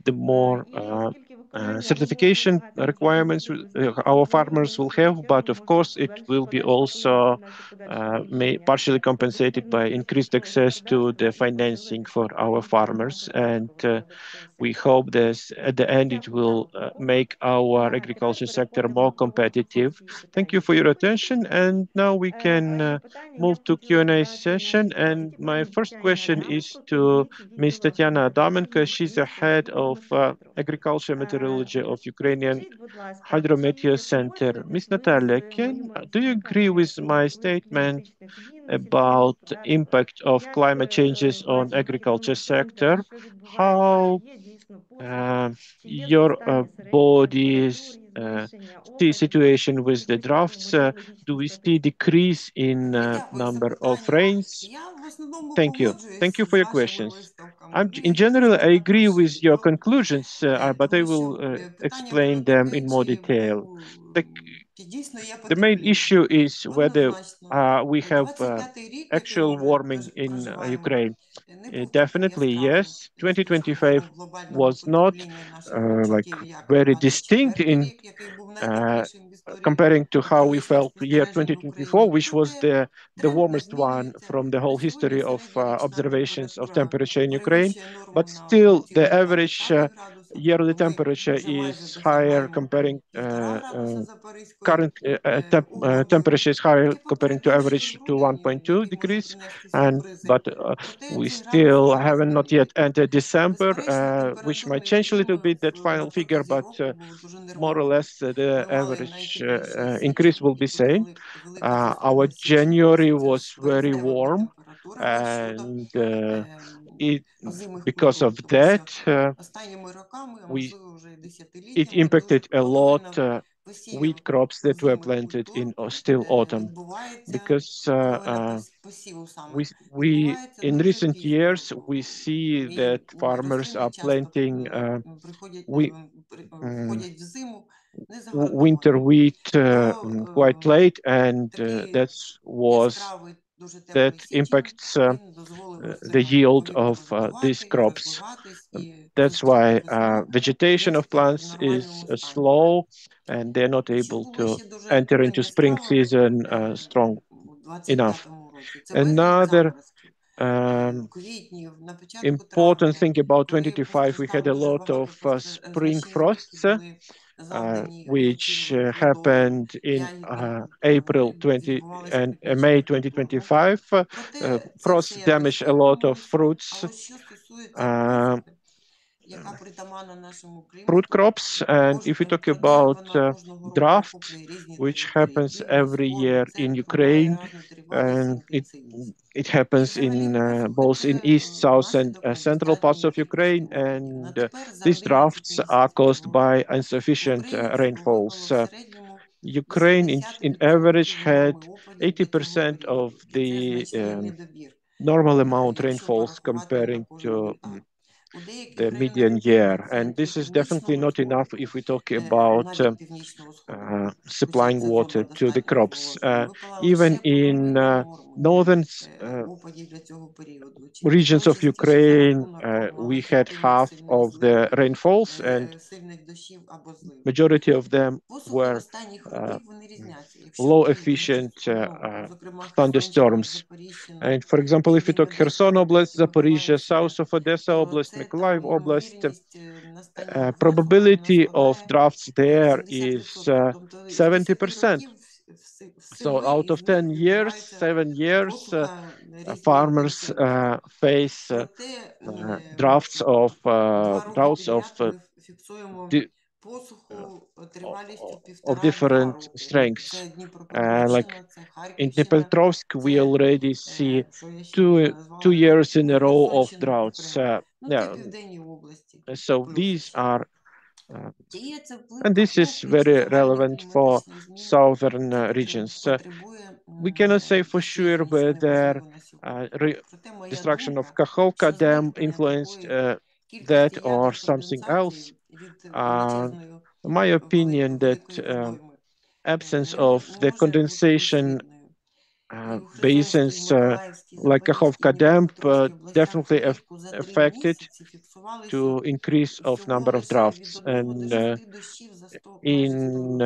Speaker 2: the more
Speaker 4: І оскільки виконання вимог
Speaker 2: certification
Speaker 4: вимагатиме
Speaker 2: requirements
Speaker 4: заходів достатньо,
Speaker 2: our
Speaker 4: вони
Speaker 2: farmers will
Speaker 4: в
Speaker 2: have,
Speaker 4: свою
Speaker 2: but
Speaker 4: чергу
Speaker 2: of course
Speaker 4: можуть
Speaker 2: it will be
Speaker 4: подальшому
Speaker 2: also
Speaker 4: впливати на наші подальші рішення
Speaker 2: partially compensated by
Speaker 4: дослідного
Speaker 2: increased
Speaker 4: сільського
Speaker 2: access to the
Speaker 4: господарства і
Speaker 2: financing
Speaker 4: посилити
Speaker 2: for our
Speaker 4: структуру
Speaker 2: farmers. And
Speaker 4: агропромислового
Speaker 2: we
Speaker 4: сектору.
Speaker 2: hope that at the end it
Speaker 4: Дякую за
Speaker 2: will
Speaker 4: увагу.
Speaker 2: make our
Speaker 4: Тепер
Speaker 2: agriculture sector
Speaker 4: переходимо
Speaker 2: more
Speaker 4: до
Speaker 2: competitive.
Speaker 4: свої
Speaker 2: Thank you
Speaker 4: питання
Speaker 2: for
Speaker 4: і
Speaker 2: your
Speaker 4: відповіді.
Speaker 2: attention. And now we can
Speaker 4: Питання
Speaker 2: move
Speaker 4: я б
Speaker 2: to
Speaker 4: хотіла
Speaker 2: Q&A
Speaker 4: задати
Speaker 2: session.
Speaker 4: нашій
Speaker 2: And
Speaker 4: гості,
Speaker 2: my
Speaker 4: пані
Speaker 2: first
Speaker 4: Тетяні
Speaker 2: question is
Speaker 4: Адамко,
Speaker 2: to
Speaker 4: керівниці
Speaker 2: Ms.
Speaker 4: відділу
Speaker 2: Tetiana Adamenko.
Speaker 4: агрометеорології
Speaker 2: She's the
Speaker 4: Українського
Speaker 2: head of
Speaker 4: інституту метеорології.
Speaker 2: agriculture meteorology of Ukrainian
Speaker 4: Скажіть, будь ласка, чи
Speaker 2: Hydrometeor Center. Miss
Speaker 4: погоджуєтесь ви
Speaker 2: Natalia,
Speaker 4: з моїми
Speaker 2: do you agree
Speaker 4: оцінками
Speaker 2: with
Speaker 4: про
Speaker 2: my
Speaker 4: вплив
Speaker 2: statement
Speaker 4: кліматичних змін на сільське
Speaker 2: about
Speaker 4: господарство?
Speaker 2: impact of
Speaker 4: Як
Speaker 2: climate changes on
Speaker 4: бачить
Speaker 2: agriculture
Speaker 4: Гідрометцентр,
Speaker 2: sector?
Speaker 4: що відбувається, чи
Speaker 2: How
Speaker 4: є дійсно посухи, чи є
Speaker 2: your
Speaker 4: зростання середніх
Speaker 2: bodies
Speaker 4: температур і збільшення
Speaker 2: see
Speaker 4: опадів
Speaker 2: situation
Speaker 4: у
Speaker 2: with the
Speaker 4: підвищенню
Speaker 2: drafts? Do
Speaker 4: метеорологічних
Speaker 2: we see
Speaker 4: статистик?
Speaker 2: decrease in
Speaker 5: Дякую за
Speaker 2: number of
Speaker 5: питання.
Speaker 2: rains?
Speaker 5: Я в основному
Speaker 2: Thank you. Thank
Speaker 5: погоджуюсь
Speaker 2: you for
Speaker 5: з
Speaker 2: your
Speaker 5: вашими
Speaker 2: questions.
Speaker 5: висновками. Ну,
Speaker 2: In
Speaker 5: я
Speaker 2: general,
Speaker 5: трошки
Speaker 2: I agree
Speaker 5: також
Speaker 2: with your conclusions, but I
Speaker 5: тому
Speaker 2: will
Speaker 5: що питання
Speaker 2: explain
Speaker 5: про
Speaker 2: them in more
Speaker 5: тенденції
Speaker 2: detail. The,
Speaker 5: дійсно є
Speaker 2: the main
Speaker 5: потепління.
Speaker 2: issue is whether
Speaker 5: Однозначно.
Speaker 2: we have
Speaker 5: 25-й рік, який
Speaker 2: actual
Speaker 5: ми вже
Speaker 2: warming in
Speaker 5: проживаємо,
Speaker 2: Ukraine.
Speaker 5: не був таким
Speaker 2: Definitely,
Speaker 5: яскравим
Speaker 2: yes.
Speaker 5: з точки
Speaker 2: 2025
Speaker 5: зору глобального
Speaker 2: was not
Speaker 5: потепління наших
Speaker 2: like
Speaker 5: почуттів, як
Speaker 2: very distinct
Speaker 5: 24-й
Speaker 2: in
Speaker 5: рік, який був
Speaker 2: uh,
Speaker 5: найтеплішим в історії
Speaker 2: comparing to how we
Speaker 5: метеорологічних
Speaker 2: felt year
Speaker 5: спостережень в
Speaker 2: 2024,
Speaker 5: Україні.
Speaker 2: which was
Speaker 5: Проте
Speaker 2: the
Speaker 5: тренд не
Speaker 2: warmest one
Speaker 5: змінюється.
Speaker 2: from the
Speaker 5: На
Speaker 2: whole
Speaker 5: сьогодні
Speaker 2: history of
Speaker 5: середньорічна
Speaker 2: observations of
Speaker 5: температура
Speaker 2: temperature in Ukraine.
Speaker 5: перевищує норму
Speaker 2: But
Speaker 5: на
Speaker 2: still, the average
Speaker 5: 1,2 градуса.
Speaker 2: yearly
Speaker 5: Ми
Speaker 2: temperature
Speaker 5: вже
Speaker 2: is
Speaker 5: майже
Speaker 2: higher
Speaker 5: досягаємо
Speaker 2: comparing
Speaker 5: 1,5 градуса за Паризькою
Speaker 2: current
Speaker 5: угодою.
Speaker 2: temperature is higher
Speaker 5: Таке
Speaker 2: comparing to
Speaker 5: потепління
Speaker 2: average
Speaker 5: і в
Speaker 2: to
Speaker 5: грудень,
Speaker 2: 1.2
Speaker 5: який може
Speaker 2: degrees,
Speaker 5: принести
Speaker 2: and
Speaker 5: сюрпризи.
Speaker 2: but
Speaker 5: Проте
Speaker 2: we
Speaker 5: цей градус
Speaker 2: still
Speaker 5: мало
Speaker 2: haven't not yet
Speaker 5: змінюється.
Speaker 2: entered December,
Speaker 5: Безперечно,
Speaker 2: which might
Speaker 5: температурні
Speaker 2: change a little
Speaker 5: режими
Speaker 2: bit that final
Speaker 5: на
Speaker 2: figure,
Speaker 5: протязі
Speaker 2: but
Speaker 5: року були дуже
Speaker 2: more or
Speaker 5: нервовими.
Speaker 2: less the
Speaker 5: Ми мали
Speaker 2: average
Speaker 5: найтепліший
Speaker 2: increase
Speaker 5: січень
Speaker 2: will be
Speaker 5: і дуже
Speaker 2: same.
Speaker 5: великий
Speaker 2: Our
Speaker 5: зимовий-січень
Speaker 2: January
Speaker 5: місяця
Speaker 2: was
Speaker 5: з
Speaker 2: very
Speaker 5: плюс 9
Speaker 2: warm,
Speaker 5: температурами щодо
Speaker 2: and it
Speaker 5: озимих
Speaker 2: because
Speaker 5: культур,
Speaker 2: of
Speaker 5: тому що
Speaker 2: that
Speaker 5: останніми роками, а
Speaker 2: we
Speaker 5: можливо вже й
Speaker 2: it
Speaker 5: десятиліттями, дуже
Speaker 2: impacted a lot
Speaker 5: половина висівів
Speaker 2: wheat crops that were
Speaker 5: озимих
Speaker 2: planted
Speaker 5: культур
Speaker 2: in still autumn
Speaker 5: відбувається,
Speaker 2: because
Speaker 5: половина посіву саме
Speaker 2: we
Speaker 5: відбувається
Speaker 2: in
Speaker 5: дуже
Speaker 2: recent
Speaker 5: пізно.
Speaker 2: years we see
Speaker 5: І
Speaker 2: that farmers
Speaker 5: рослини
Speaker 2: are
Speaker 5: часто
Speaker 2: planting
Speaker 5: приходять,
Speaker 2: we
Speaker 5: входять в зиму не
Speaker 2: winter
Speaker 5: загартовані.
Speaker 2: wheat quite
Speaker 5: То
Speaker 2: late, and
Speaker 5: такий
Speaker 2: that's was
Speaker 5: яскравий, дуже
Speaker 2: that
Speaker 5: теплий січень,
Speaker 2: impacts
Speaker 5: він дозволив
Speaker 2: the
Speaker 5: рослинам
Speaker 2: yield
Speaker 5: повільно
Speaker 2: of these
Speaker 5: розвивати,
Speaker 2: crops.
Speaker 5: розвиватись і
Speaker 2: That's
Speaker 5: зустріти
Speaker 2: why
Speaker 5: весну
Speaker 2: vegetation of
Speaker 5: в
Speaker 2: plants is
Speaker 5: нормальному стані.
Speaker 2: slow, and they're not
Speaker 5: Що
Speaker 2: able
Speaker 5: було
Speaker 2: to
Speaker 5: ще дуже
Speaker 2: enter
Speaker 5: таким
Speaker 2: into spring
Speaker 5: яскравим
Speaker 2: season strong
Speaker 5: у
Speaker 2: enough.
Speaker 5: 25-му році? Це безліч
Speaker 2: Another
Speaker 5: заморозків.
Speaker 2: um,
Speaker 5: В квітні, на початку
Speaker 2: important
Speaker 5: травня,
Speaker 2: thing about
Speaker 5: коли
Speaker 2: 2025, we had
Speaker 5: постраждав
Speaker 2: a
Speaker 5: дуже
Speaker 2: lot
Speaker 5: багато
Speaker 2: of spring
Speaker 5: знищень, які
Speaker 2: frosts,
Speaker 5: були завдані
Speaker 2: which
Speaker 5: овочиною плодовою,
Speaker 2: happened in
Speaker 5: ягідним культурам,
Speaker 2: April 20
Speaker 5: відбувалися
Speaker 2: and
Speaker 5: припічення
Speaker 2: May
Speaker 5: культур.
Speaker 2: 2025.
Speaker 5: Проте це все
Speaker 2: Frost
Speaker 5: якось
Speaker 2: damaged a lot of
Speaker 5: стримувалося. А
Speaker 2: fruits,
Speaker 5: от що стосується
Speaker 2: uh,
Speaker 5: посухи, яка притаманна нашому
Speaker 2: fruit
Speaker 5: клімату,
Speaker 2: crops. And if you talk
Speaker 5: випадає
Speaker 2: about
Speaker 5: вона кожного року,
Speaker 2: drought,
Speaker 5: охоплює різні
Speaker 2: which
Speaker 5: території:
Speaker 2: happens
Speaker 5: північ,
Speaker 2: every
Speaker 5: сход,
Speaker 2: year in
Speaker 5: центр, має
Speaker 2: Ukraine,
Speaker 5: різну тривалість і
Speaker 2: and
Speaker 5: інтенсивність.
Speaker 2: it
Speaker 5: І
Speaker 2: happens in
Speaker 5: взагалі посуха –
Speaker 2: both in
Speaker 5: це
Speaker 2: east, south, and
Speaker 5: наслідок
Speaker 2: central parts
Speaker 5: недостатньої
Speaker 2: of
Speaker 5: кількості
Speaker 2: Ukraine.
Speaker 5: опадів. На
Speaker 2: And
Speaker 5: тепер за
Speaker 2: these
Speaker 5: 11
Speaker 2: droughts are
Speaker 5: місяців
Speaker 2: caused
Speaker 5: цього
Speaker 2: by
Speaker 5: року в
Speaker 2: insufficient
Speaker 5: Україні
Speaker 2: rainfalls.
Speaker 5: випало в середньому
Speaker 2: Ukraine in average had 80% of the normal amount rainfalls comparing to the median year. And this is definitely not enough if we talk about supplying water to the crops. Even in northern regions of Ukraine, we had half of the rainfalls, and majority of them were low efficient thunderstorms. And for example, if you talk Kherson Oblast, Zaporizhia, south of Odessa Oblast, Mykolaiv Oblast, probability of droughts there is 70%. So out of 10 years, 7 years, farmers face droughts of different strengths. Like in Dnipropetrovsk, we already see two years in a row of droughts. So these are, and this is very relevant for southern regions. We cannot say for sure whether destruction of Kakhovka Dam influenced that or something else. My opinion that absence of the condensation basins like Kakhovka Dam definitely affected to increase of number of droughts. And in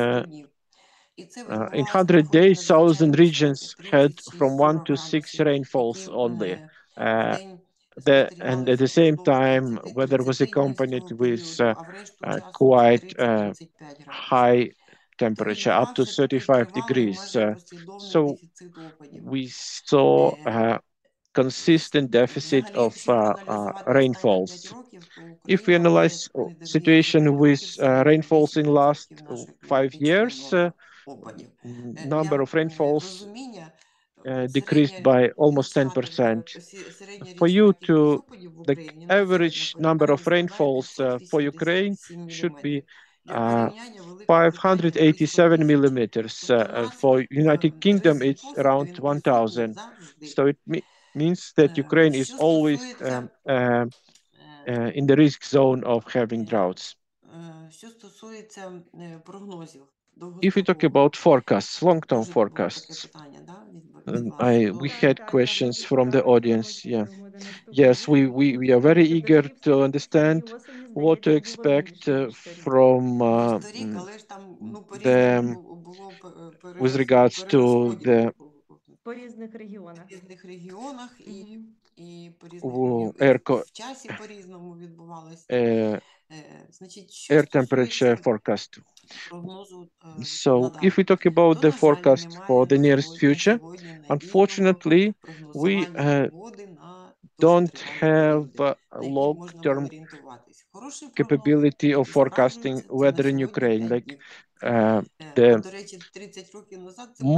Speaker 2: 100 days, southern regions had from 1 to 6 rainfalls only. And at the same time, weather was accompanied with quite high temperature, up to 35 degrees. So we saw a consistent deficit of rainfalls. If we analyze situation with rainfalls in last 5 years, number of rainfalls decreased by almost 10%. For you to, the average number of rainfalls for Ukraine should be 587 millimeters. For United Kingdom, it's around 1,000. So it means that Ukraine is always in the risk zone of having droughts. If we talk about forecasts, long-term forecasts, we had questions from the audience. Yeah. Yes, we are very eager to understand what to expect from the with regards to the
Speaker 4: По різних регіонах.
Speaker 5: різних регіонах і по різних
Speaker 2: в
Speaker 5: часі по-різному відбувалось. Значить, що
Speaker 2: air temperature forecast.
Speaker 5: прогнозу
Speaker 2: So if we talk about the forecast for the nearest future, unfortunately, we don't have a long-term capability of forecasting weather in Ukraine. Like the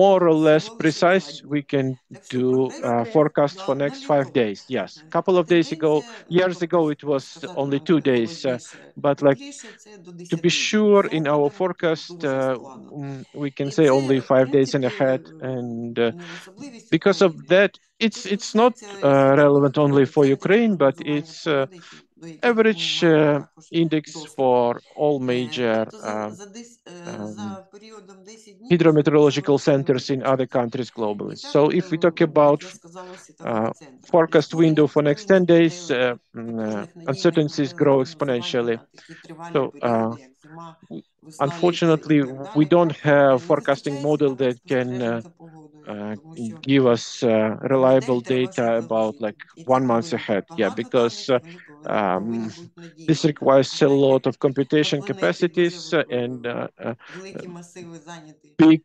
Speaker 2: more or less precise we can do forecast for next 5 days. Yes, a couple of days ago, years ago, it was only 2 days. But like to be sure in our forecast, we can say only 5 days in ahead. And because of that, it's not relevant only for Ukraine, but it's average index for all major hydrometeorological centers in other countries globally. So if we talk about forecast window for next 10 days, uncertainties grow exponentially. So unfortunately, we don't have forecasting model that can give us reliable data about like 1 month ahead. Yeah, because this requires a lot of computation capacities and big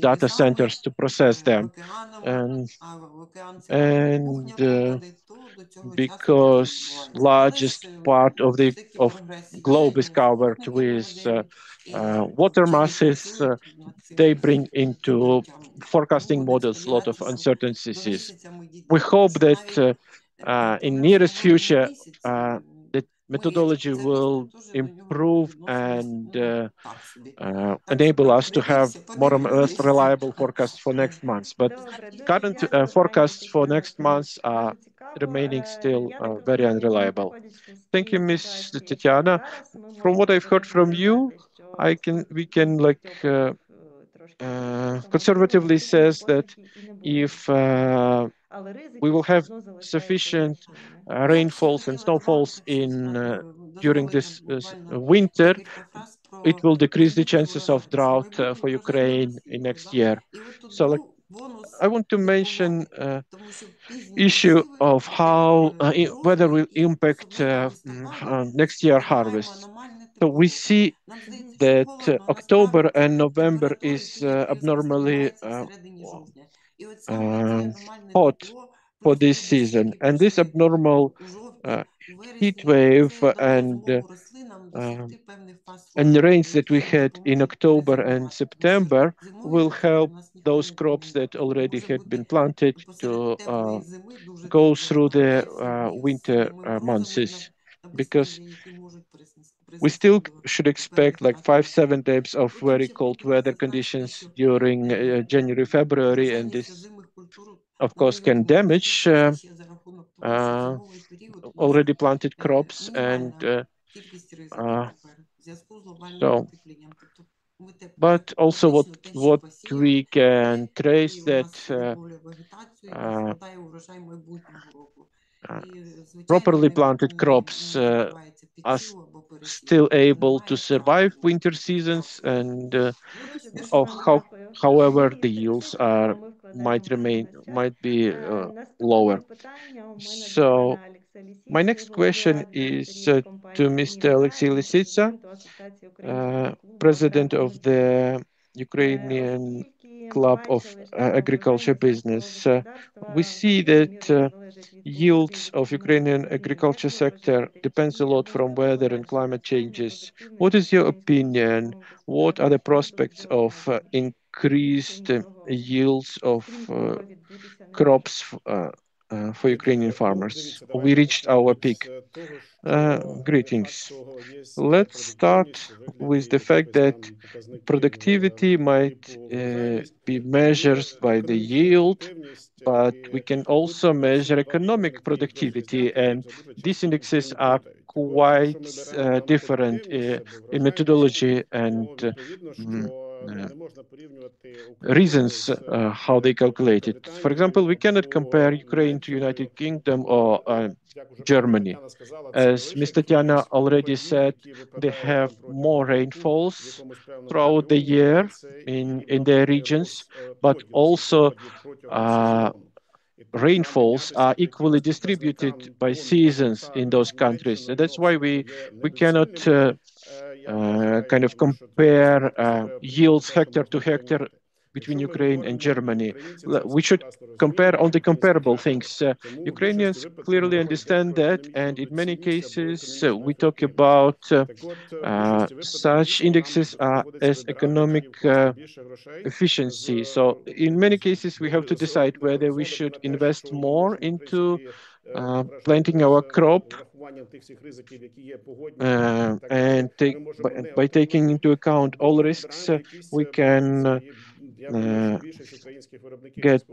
Speaker 2: data centers to process them. And because largest part of the globe is covered with water masses, they bring into forecasting models a lot of uncertainties. We hope that in nearest future, the methodology will improve and enable us to have more or less reliable forecasts for next month. But current forecasts for next month are remaining still very unreliable. Thank you, Ms. Tetiana. From what I've heard from you, we can conservatively says that if we will have sufficient rainfalls and snowfalls during this winter, it will decrease the chances of drought for Ukraine in next year. So I want to mention issue of how weather will impact next year harvest. So we see that October and November is abnormally hot for this season, and this abnormal heat wave and the rains that we had in October and September will help those crops that already had been planted to go through the winter months, because we still should expect like 5-7 days of very cold weather conditions during January, February, and this, of course, can damage already planted crops. And but also what we can trace that properly planted crops are still able to survive winter seasons, and however the yields might be lower. So my next question is to Mr. Oleksii Lissitsa, president of the Ukrainian Club of Agriculture Business. We see that yields of Ukrainian agriculture sector depends a lot from weather and climate changes. What is your opinion? What are the prospects of increased yields of crops for Ukrainian farmers? We reached our peak. Greetings. Let's start with the fact that productivity might be measured by the yield, but we can also measure economic productivity, and these indexes are quite different in methodology and reasons how they calculate it. For example, we cannot compare Ukraine to United Kingdom or Germany. As Ms. Tetiana already said, they have more rainfalls throughout the year in their regions, but also rainfalls are equally distributed by seasons in those countries. So that's why we cannot kind of compare yields hectare to hectare between Ukraine and Germany. We should compare on the comparable things. Ukrainians clearly understand that, and in many cases we talk about such indexes as economic efficiency. So in many cases we have to decide whether we should invest more into planting our crop and by taking into account all risks, we can get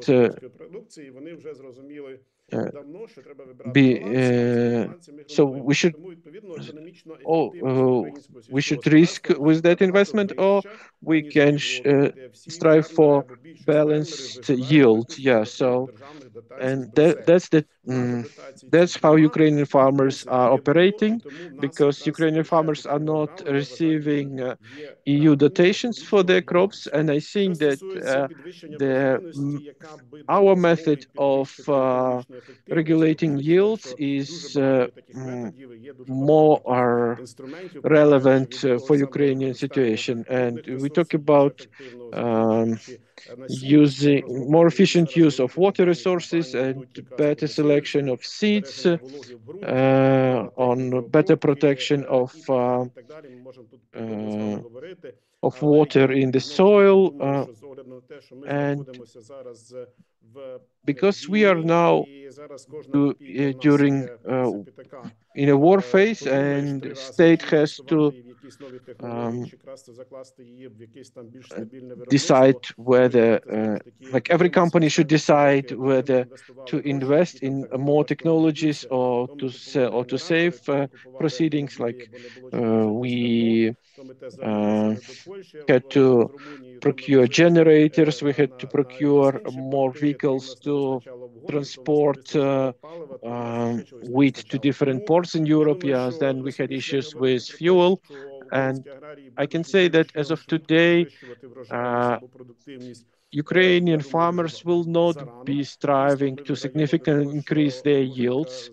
Speaker 2: so we should risk with that investment, or we can strive for balanced yield. Yeah, so and that's how Ukrainian farmers are operating, because Ukrainian farmers are not receiving EU dotations for their crops, and I think that our method of regulating yields is more relevant for Ukrainian situation. And we talk about using more efficient use of water resources and better selection of seeds, on better protection of water in the soil, and because we are now during in a war phase, and state has to decide whether, like every company should decide whether to invest in more technologies or to sell or to save proceedings. Like we had to procure generators, we had to procure more vehicles to transport wheat to different ports in Europe. Yes, then we had issues with fuel. And I can say that as of today, Ukrainian farmers will not be striving to significantly increase their yields.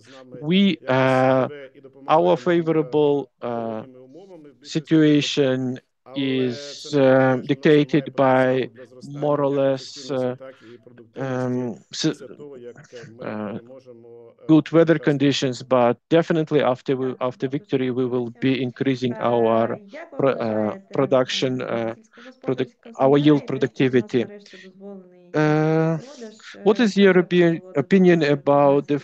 Speaker 2: Our favorable situation is dictated by more or less good weather conditions, but definitely after victory, we will be increasing our production, our yield productivity. What is your opinion about the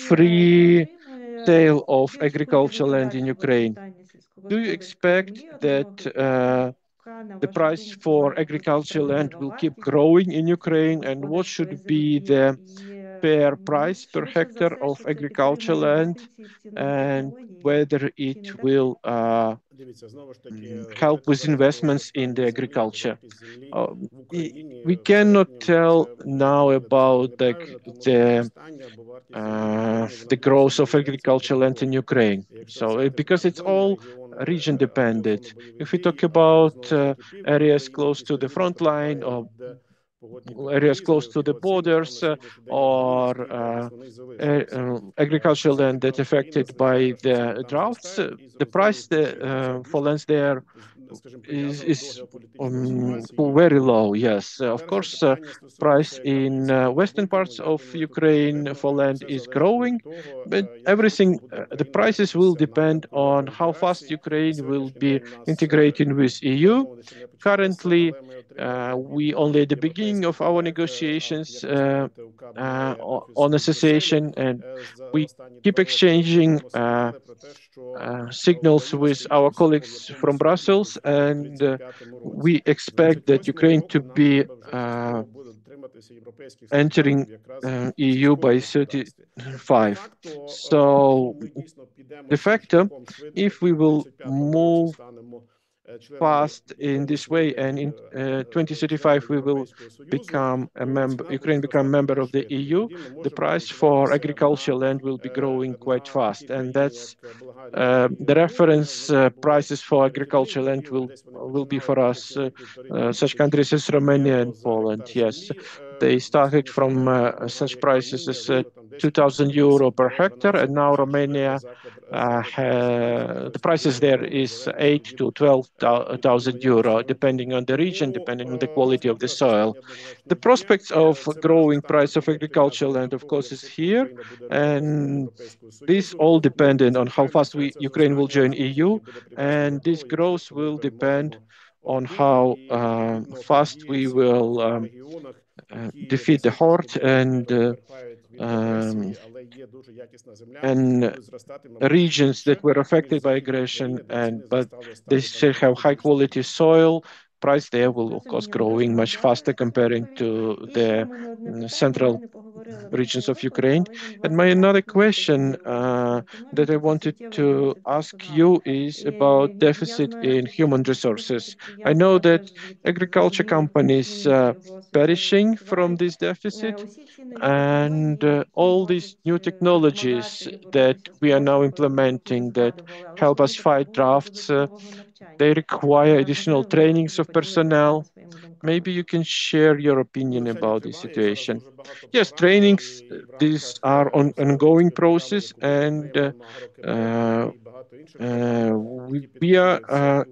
Speaker 2: free sale of agricultural land in Ukraine? Do you expect that the price for agricultural land will keep growing in Ukraine, and what should be the fair price per hectare of agricultural land, and whether it will help with investments in the agriculture? We cannot tell now about the growth of agricultural land in Ukraine. So because it's all region dependent. If we talk about areas close to the front line or areas close to the borders or agricultural land that's affected by the droughts, the price for lands there is very low. Yes, of course, price in western parts of Ukraine for land is growing, but everything, the prices will depend on how fast Ukraine will be integrating with EU. Currently, we only at the beginning of our negotiations on association, and we keep exchanging signals with our colleagues from Brussels, and we expect that Ukraine to be entering EU by 35. So de facto, if we will move fast in this way, and in 2035 we will become a member, Ukraine become a member of the EU, the price for agricultural land will be growing quite fast, and that's the reference prices for agricultural land will be for us such countries as Romania and Poland. Yes, they started from such prices as 2,000 euro per hectare, and now Romania the prices there is 8 to 12,000 euro, depending on the region, depending on the quality of the soil. The prospects of growing price of agricultural land, of course, is here, and this all dependent on how fast Ukraine will join EU, and this growth will depend on how fast we will defeat the horde and regions that were affected by aggression, but they still have high quality soil. Price there will of course growing much faster comparing to the central regions of Ukraine. And my another question that I wanted to ask you is about deficit in human resources. I know that agriculture companies perishing from this deficit, and all these new technologies that we are now implementing that help us fight droughts, they require additional trainings of personnel. Maybe you can share your opinion about this situation. Yes, trainings, these are ongoing process, and we are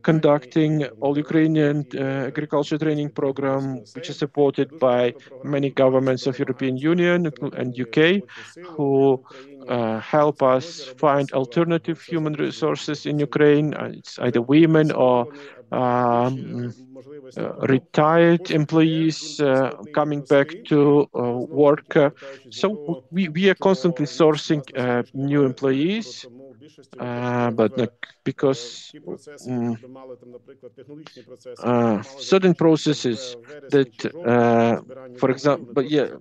Speaker 2: conducting all Ukrainian agriculture training program, which is supported by many governments of European Union and UK, who help us find alternative human resources in Ukraine. It's either women or retired employees coming back to work. So we are constantly sourcing new employees, but because certain processes that, for example,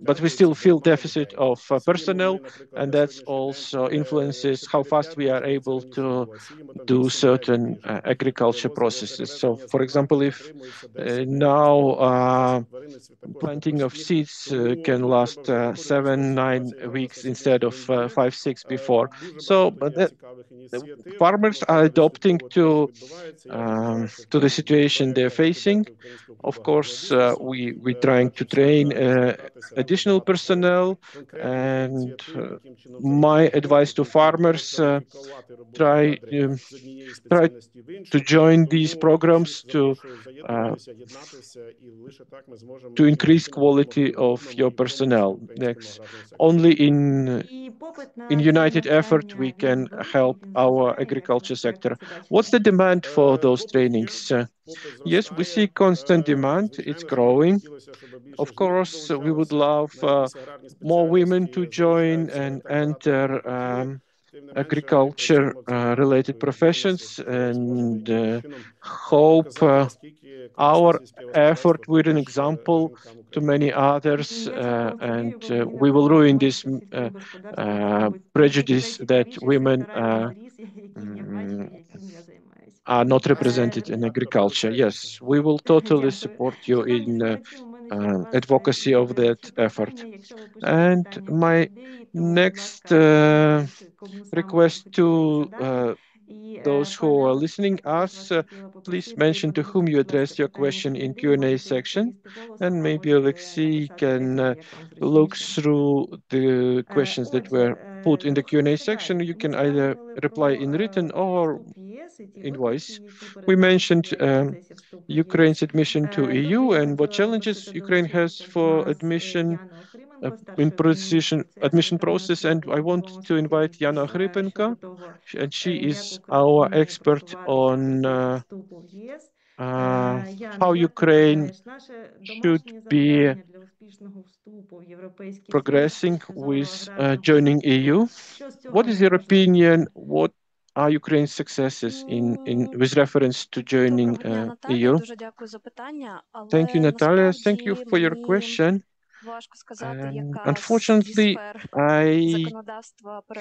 Speaker 2: but we still feel deficit of personnel, and that's also influences how fast we are able to do certain agriculture processes. So, for example, if now planting of seeds can last 7-9 weeks instead of 5-6 before. So, but farmers are adopting to the situation they're facing. Of course, we're trying to train additional personnel, and my advice to farmers: try to join these programs to increase quality of your personnel. Next, only in united effort we can help our agriculture sector. What's the demand for those trainings? Yes, we see constant demand. It's growing. Of course, we would love more women to join and enter agriculture related professions, and hope our effort with an example to many others, and we will ruin this prejudice that women are not represented in agriculture. Yes, we will totally support you in advocacy of that effort. And my next request to those who are listening us, please mention to whom you addressed your question in Q&A section, and maybe Oleksii can look through the questions that were put in the Q&A section. You can either reply in written or in voice. We mentioned Ukraine's admission to EU and what challenges Ukraine has for admission in precision admission process, and I want to invite Iana Okhrimenko, and she is our expert on how Ukraine should be progressing with joining EU. What is your opinion? What are Ukraine's successes in with reference to joining EU? Thank you, Natalia. Thank you for your question. Unfortunately, I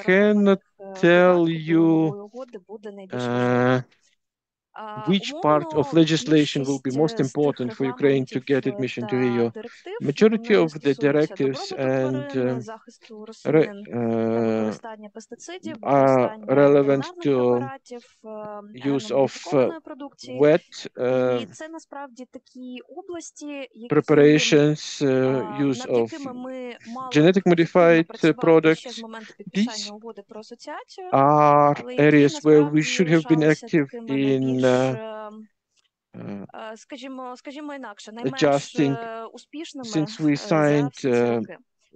Speaker 2: cannot tell you which part of legislation will be most important for Ukraine to get admission to EU. Majority of the directives and are relevant to use of wet preparations, use of genetic modified products. These are areas where we should have been active in adjusting since we signed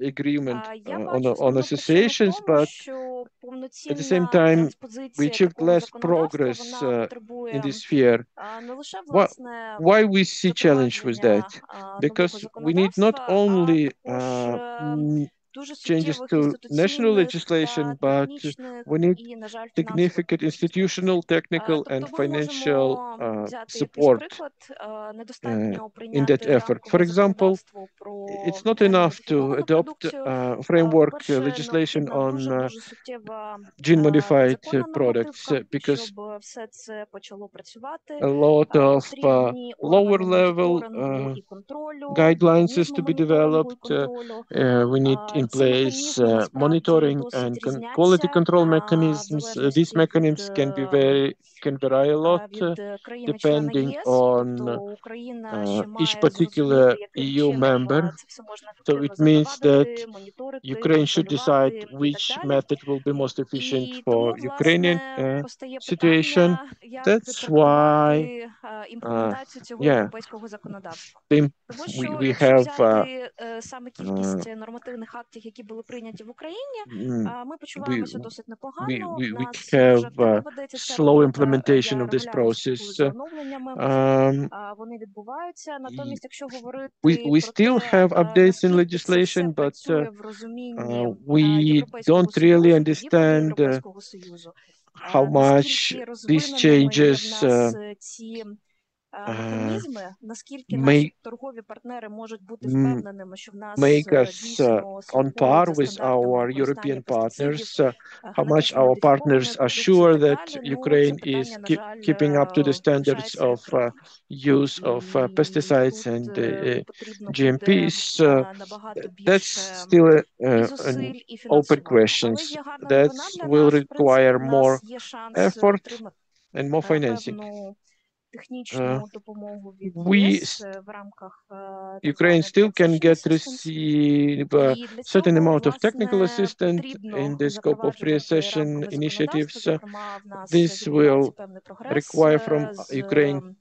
Speaker 2: agreement on associations, but at the same time we achieved less progress in this sphere. Why we see challenge with that? Because we need not only changes to national legislation, but we need significant institutional, technical, and financial support in that effort. For example, it's not enough to adopt framework legislation on gene-modified products, because a lot of lower-level guidelines is to be developed. We need in place monitoring and quality control mechanisms. These mechanisms can vary a lot depending on each particular EU member. So it means that Ukraine should decide which method will be most efficient for Ukrainian situation. That's why, yeah, we have we have slow implementation of this process. We still have updates in legislation, but we don't really understand how much these changes make us on par with our European partners, how much our partners are sure that Ukraine is keeping up to the standards of use of pesticides and GMPs. That's still an open question. That will require more effort and more financing. Ukraine still can receive a certain amount of technical assistance in the scope of pre-accession initiatives. This will require from Ukraine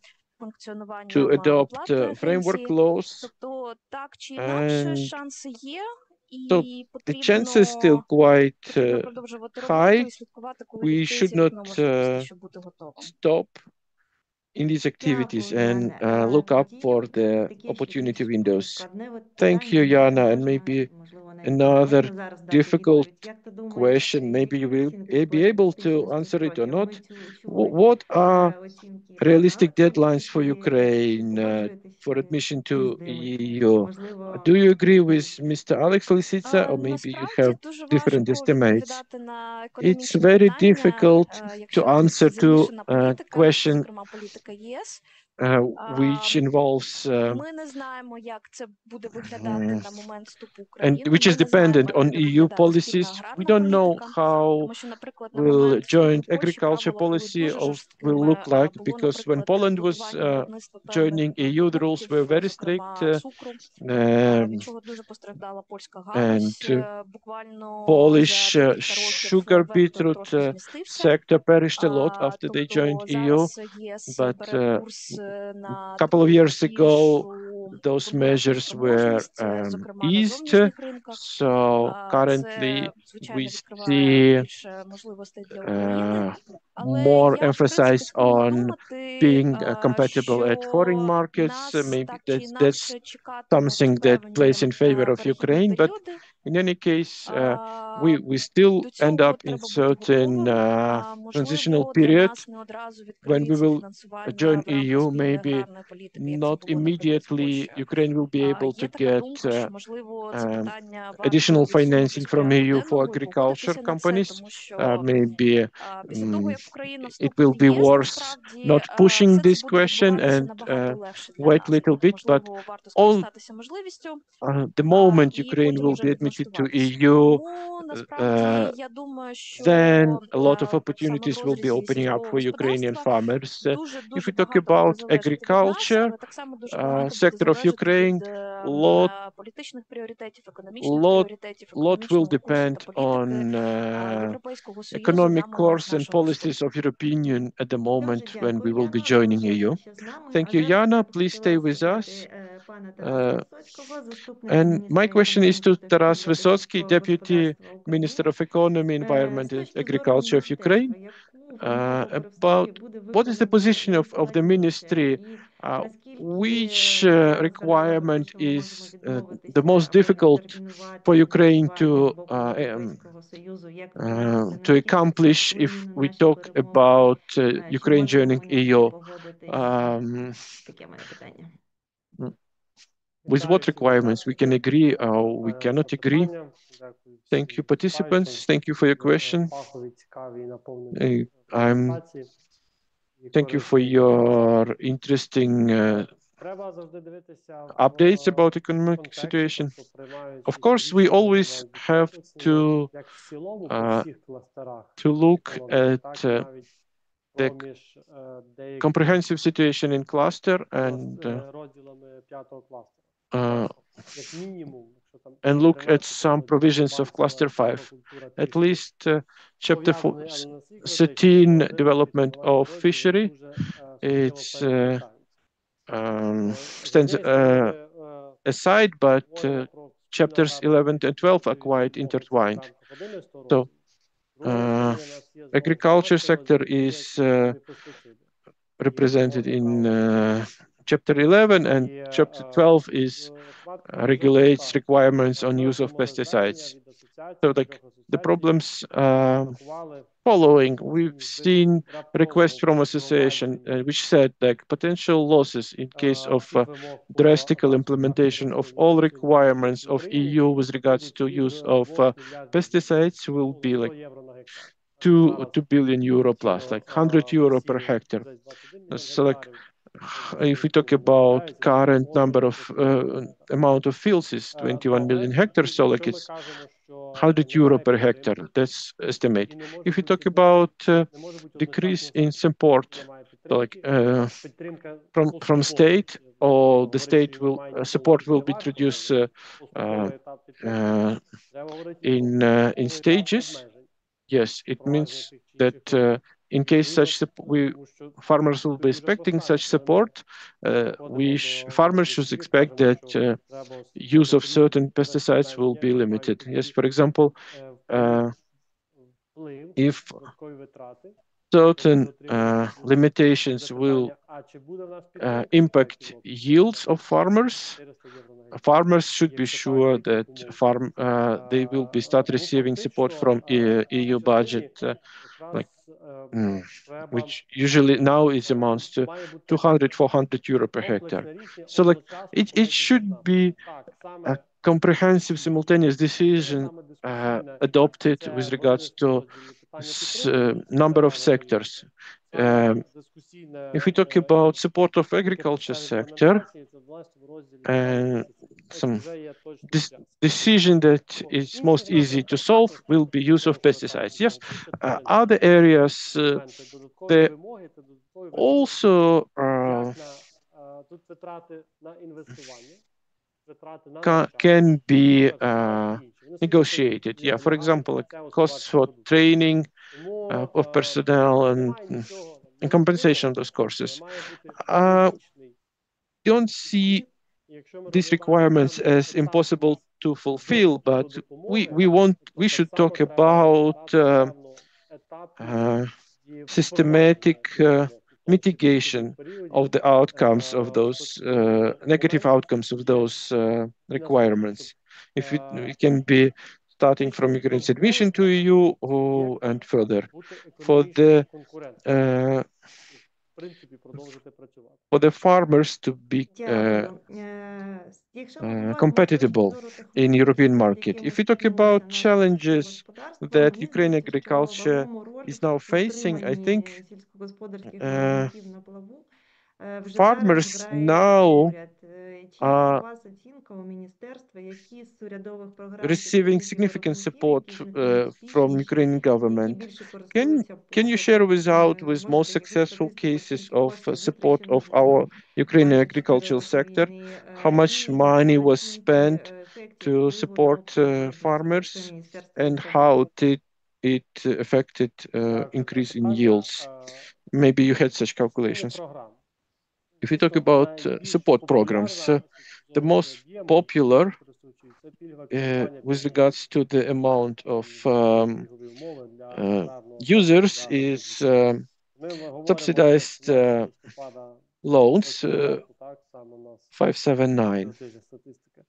Speaker 2: to adopt framework laws. And so the chance is still quite high. We should not stop in these activities and look up for the opportunity windows. Thank you, Iana. And maybe another difficult question, maybe you will be able to answer it or not. What are realistic deadlines for Ukraine for admission to EU? Do you agree with Mr. Lissitsa, or maybe you have different estimates? It's very difficult to answer to a question which involves and which is dependent on EU policies. We don't know how will joint agriculture policy will look like, because when Poland was joining EU, the rules were very strict, and Polish sugar beetroot sector perished a lot after they joined EU. But a couple of years ago, those measures were eased. So currently we see more emphasis on being compatible at foreign markets. Maybe that's something that plays in favor of Ukraine. But in any case, we still end up in certain transitional period when we will join EU. Maybe not immediately Ukraine will be able to get additional financing from EU for agriculture companies. Maybe it will be worth not pushing this question and wait a little bit, but all the moment Ukraine will be admitted to EU, then a lot of opportunities will be opening up for Ukrainian farmers. If we talk about agriculture sector of Ukraine, lot will depend on economic course and policies of European Union at the moment when we will be joining EU. Thank you, Iana. Please stay with us. And my question is to Taras Vysotskyi, Deputy Minister of Economy, Environment and Agriculture of Ukraine, about what is the position of the ministry, which requirement is the most difficult for Ukraine to accomplish if we talk about Ukraine joining EU. With what requirements we can agree or we cannot agree? Thank you, participants. Thank you for your question. Thank you for your interesting updates about economic situation. Of course, we always have to look at the comprehensive situation in cluster, and and look at some provisions of cluster 5, at least chapter 13, development of fishery, it's stands aside, but chapters 11 and 12 are quite intertwined. So agriculture sector is represented in chapter 11, and chapter 12 is regulates requirements on use of pesticides. So like the problems following, we've seen requests from association which said like potential losses in case of drastical implementation of all requirements of EU with regards to use of pesticides will be like 2 billion euro plus, like 100 euro per hectare. So like if we talk about current number of amount of fields is 21 million hectares, so like it's 100 euro per hectare, that's estimate. If you talk about decrease in support, so like from state, or the state will support will be introduced in stages. Yes, it means that in case such farmers will be expecting such support, farmers should expect that use of certain pesticides will be limited. Yes, for example, if certain limitations will impact yields of farmers, farmers should be sure that they will be start receiving support from EU budget, which usually now is amounts to 200, 400 euro per hectare. So like it should be a comprehensive simultaneous decision adopted with regards to number of sectors. If we talk about support of agriculture sector, and some decision that is most easy to solve will be use of pesticides. Yes, other areas they also can be negotiated. Yeah, for example, like costs for training of personnel and compensation of those courses. Don't see these requirements as impossible to fulfill, but we should talk about systematic mitigation of the outcomes of those negative outcomes of those requirements. If it can be starting from Ukraine's admission to EU and further. For the farmers to be compatible in European market. If we talk about challenges that Ukrainian agriculture is now facing, I think farmers now are receiving significant support from Ukrainian government. Can you share with most successful cases of support of our Ukrainian agricultural sector? How much money was spent to support farmers, and how did it affected increase in yields? Maybe you had such calculations. If you talk about support programs, the most popular with regards to the amount of users is subsidized loans 579.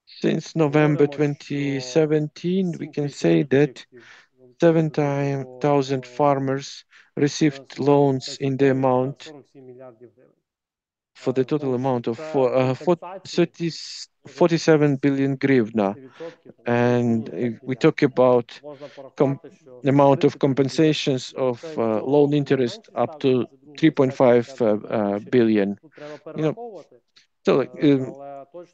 Speaker 2: Since November 2017, we can say that 7,000 farmers received loans in the amount for the total amount of 47 billion hryvnia. And if we talk about the amount of compensations of loan interest up to 3.5 billion, so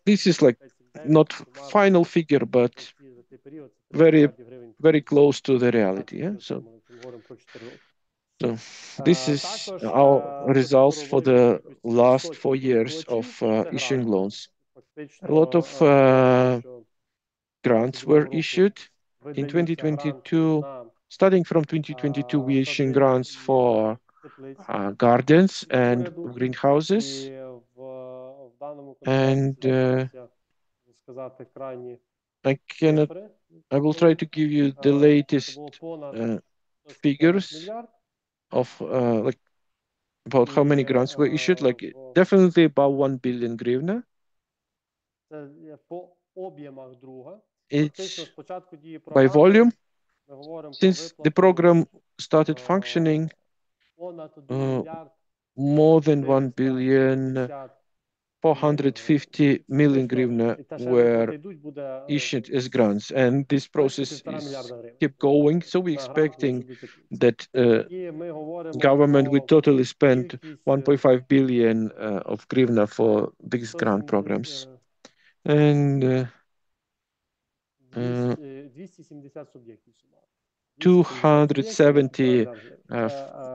Speaker 2: this is like not final figure, but very, very close to the reality. Yeah. So this is our results for the last 4 years of issuing loans. a lot of grants were issued in 2022. Starting from 2022, we issuing grants for gardens and greenhouses. And I will try to give you the latest figures of like about how many grants were issued. Like definitely about 1 billion hryvnia. It's by volume. Since the program started functioning, more than 1,450,000,000 hryvnia were issued as grants, and this process is keep going. So we're expecting that government will totally spend 1.5 billion of hryvnia for these grant programs. And 270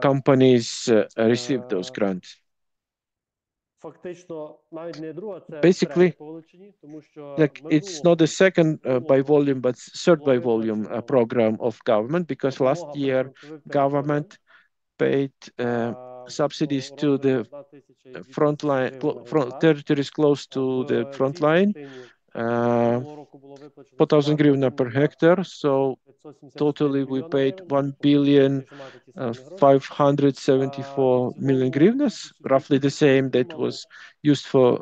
Speaker 2: companies received those grants. Basically, like it's not the second by volume, but third by volume program of government, because last year government paid subsidies to the front line, territories close to the front line, 4,000 hryvnia per hectare. So totally we paid 1,574,000,000 hryvnias, roughly the same that was used for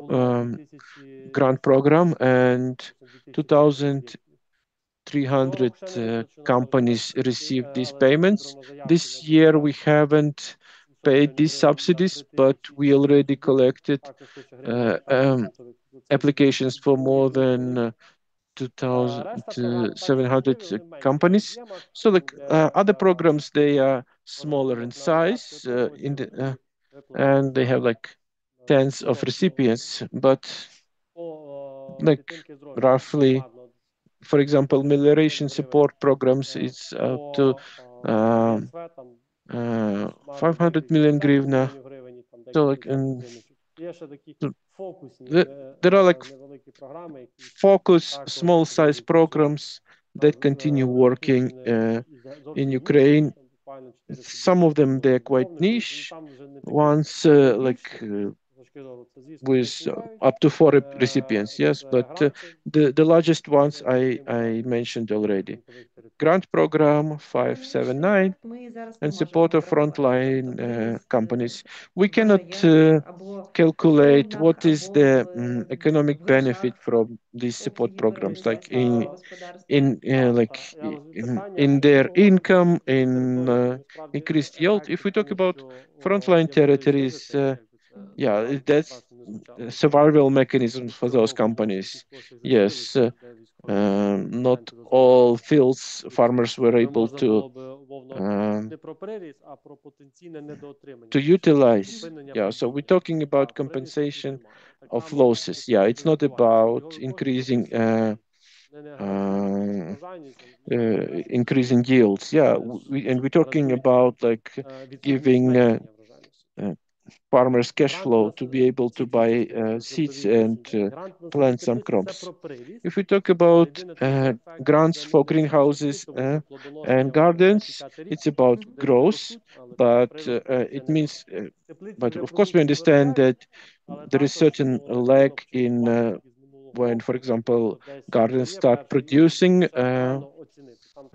Speaker 2: grant program, and 2,300 companies received these payments. This year we haven't paid these subsidies, but we already collected applications for more than 2,700 companies. So like other programs, they are smaller in size and they have like tens of recipients, but like roughly, for example, melioration support programs, it's up to 500 million hryvnia. So like, there are like focus small size programs that continue working in Ukraine. Some of them, they're quite niche ones, with up to 4 recipients, yes, but the largest ones I mentioned already. Grant program 579 and support of frontline companies. We cannot calculate what is the economic benefit from these support programs, like in their income, in increased yield. If we talk about frontline territories, yeah, that's survival mechanisms for those companies. Yes, not all fields farmers were able to utilize. Yeah, so we're talking about compensation of losses. Yeah, it's not about increasing increasing yields. Yeah, and we're talking about like giving farmers cash flow to be able to buy seeds and plant some crops. If we talk about grants for greenhouses and gardens, it's about growth, but it means, but of course we understand that there is certain lag in when, for example, gardens start producing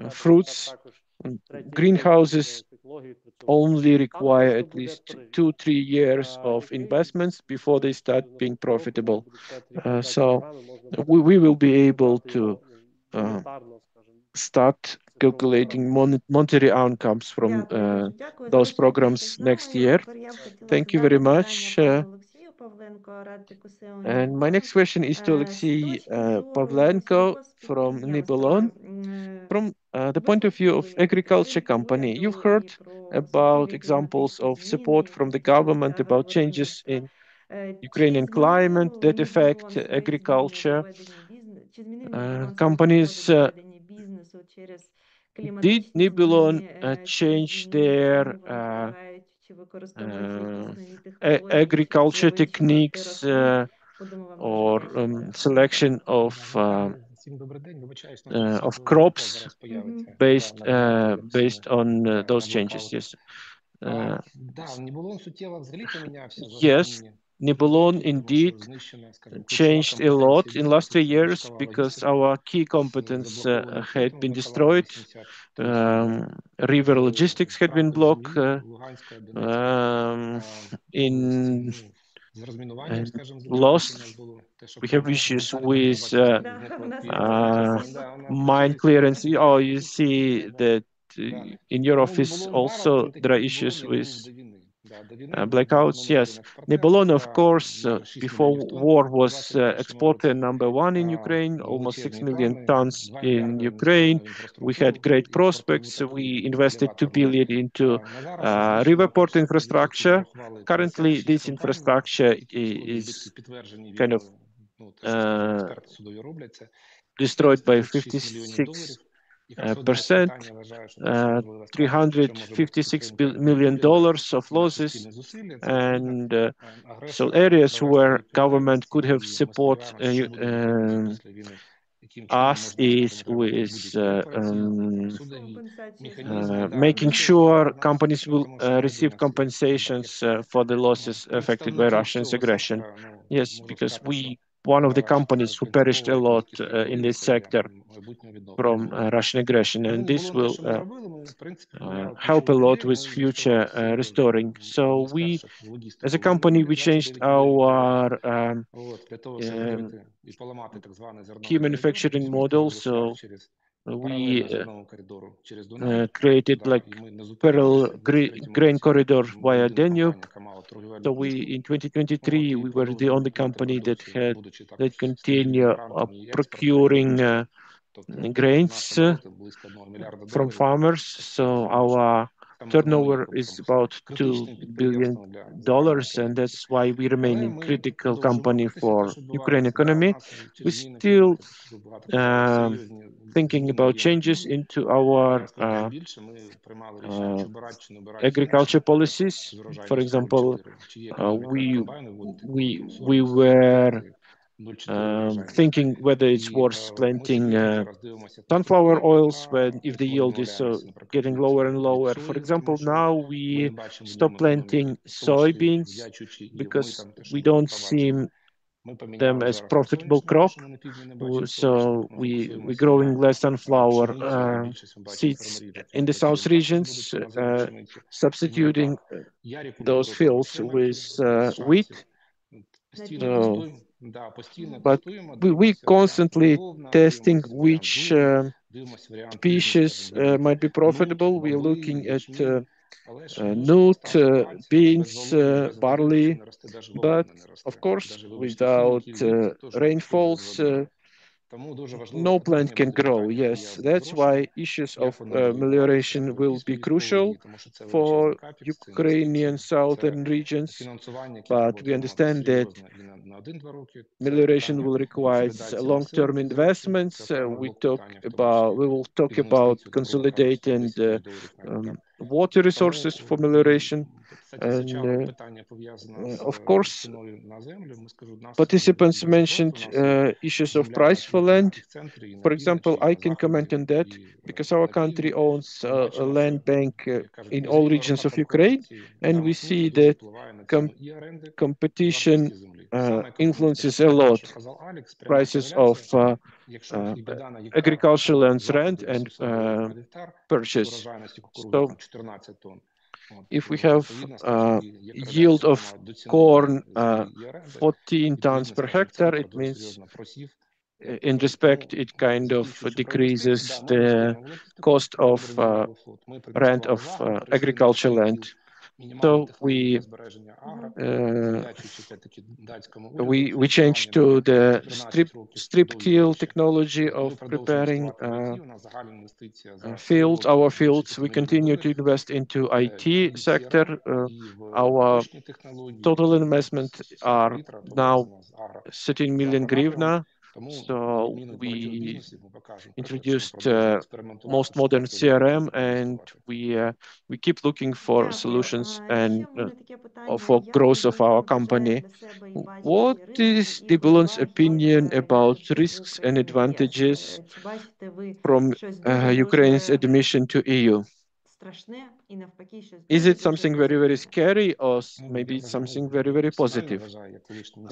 Speaker 2: fruits. Greenhouses only require at least 2-3 years of investments before they start being profitable. So we will be able to start calculating monetary outcomes from those programs next year. Thank you very much. And my next question is to Oleksii Pavlenko from Nibulon. From the point of view of agriculture company, you've heard about examples of support from the government about changes in Ukrainian climate that affect agriculture. Companies, did Nibulon change their agriculture techniques or selection of crops based on those changes. Yes. Yes, Nibulon indeed changed a lot in last 3 years because our key competence had been destroyed. River logistics had been blocked lost. We have issues with mine clearance. Oh, you see that in your office also there are issues with blackouts. Yes, Nibulon, of course, before war was exporter #1 in Ukraine, almost 6 million tons in Ukraine. We had great prospects. We invested 2 billion into river port infrastructure. Currently, this infrastructure is kind of destroyed by 56%. $356 million of losses, and so areas where government could have support us is with making sure companies will receive compensations for the losses affected by Russia's aggression. Yes, because one of the companies who perished a lot in this sector from Russian aggression, and this will help a lot with future restoring. So we, as a company, we changed our key manufacturing model. So we created like parallel grain corridor via Danube. So in 2023 we were the only company that continue procuring grains from farmers. So our turnover is about $2 billion, and that's why we remain a critical company for Ukraine economy. We still thinking about changes into our agriculture policies. For example, we were thinking whether it's worth planting sunflower oils if the yield is getting lower and lower. For example, now we stop planting soybeans because we don't see them as profitable crop. So we're growing less sunflower seeds in the south regions, substituting those fields with wheat. So, but we constantly testing which species might be profitable. We're looking at nut, beans, barley, but of course, without rainfalls, no plant can grow. Yes, that's why issues of melioration will be crucial for Ukrainian southern regions. But we understand that melioration will require long-term investments. We will talk about consolidating water resources for melioration, and of course, participants mentioned issues of price for land. For example, I can comment on that because our country owns a land bank in all regions of Ukraine, and we see that competition influences a lot prices of agricultural lands rent and purchase. So if we have yield of corn 14 tons per hectare, it means in respect it kind of decreases the cost of rent of agricultural land. So we changed to the strip till technology of preparing fields. Our fields, we continue to invest into IT sector. Our total investment are now 13 million hryvnia. So we introduced most modern CRM, and we keep looking for
Speaker 4: Дякую.
Speaker 2: solutions
Speaker 4: Ще
Speaker 2: and
Speaker 4: в мене таке питання.
Speaker 2: for
Speaker 4: Як
Speaker 2: growth of our
Speaker 4: ви
Speaker 2: company.
Speaker 4: для себе і бачите
Speaker 2: What
Speaker 4: ці ризики
Speaker 2: is
Speaker 4: і
Speaker 2: Nibulon's
Speaker 4: передбачення,
Speaker 2: opinion about
Speaker 4: вхід в
Speaker 2: risks and
Speaker 4: Україну в ЄС?
Speaker 2: advantages
Speaker 4: Чи бачите ви
Speaker 2: from
Speaker 4: щось дуже
Speaker 2: Ukraine's admission to EU?
Speaker 4: страшне і навпаки щось
Speaker 2: Is
Speaker 4: дуже
Speaker 2: it something very, very scary, or maybe something very, very positive?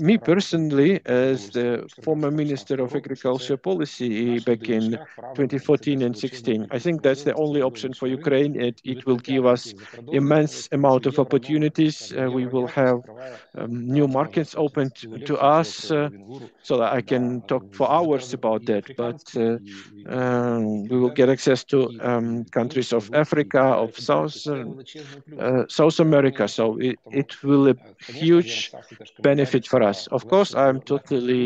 Speaker 2: Me personally, as the former Minister of Agriculture Policy back in 2014 and 16, I think that's the only option for Ukraine. It will give us immense amount of opportunities. We will have new markets opened to us, so that I can talk for hours about that. But we will get access to countries of Africa, of South America. So it will a huge benefit for us. Of course, I'm totally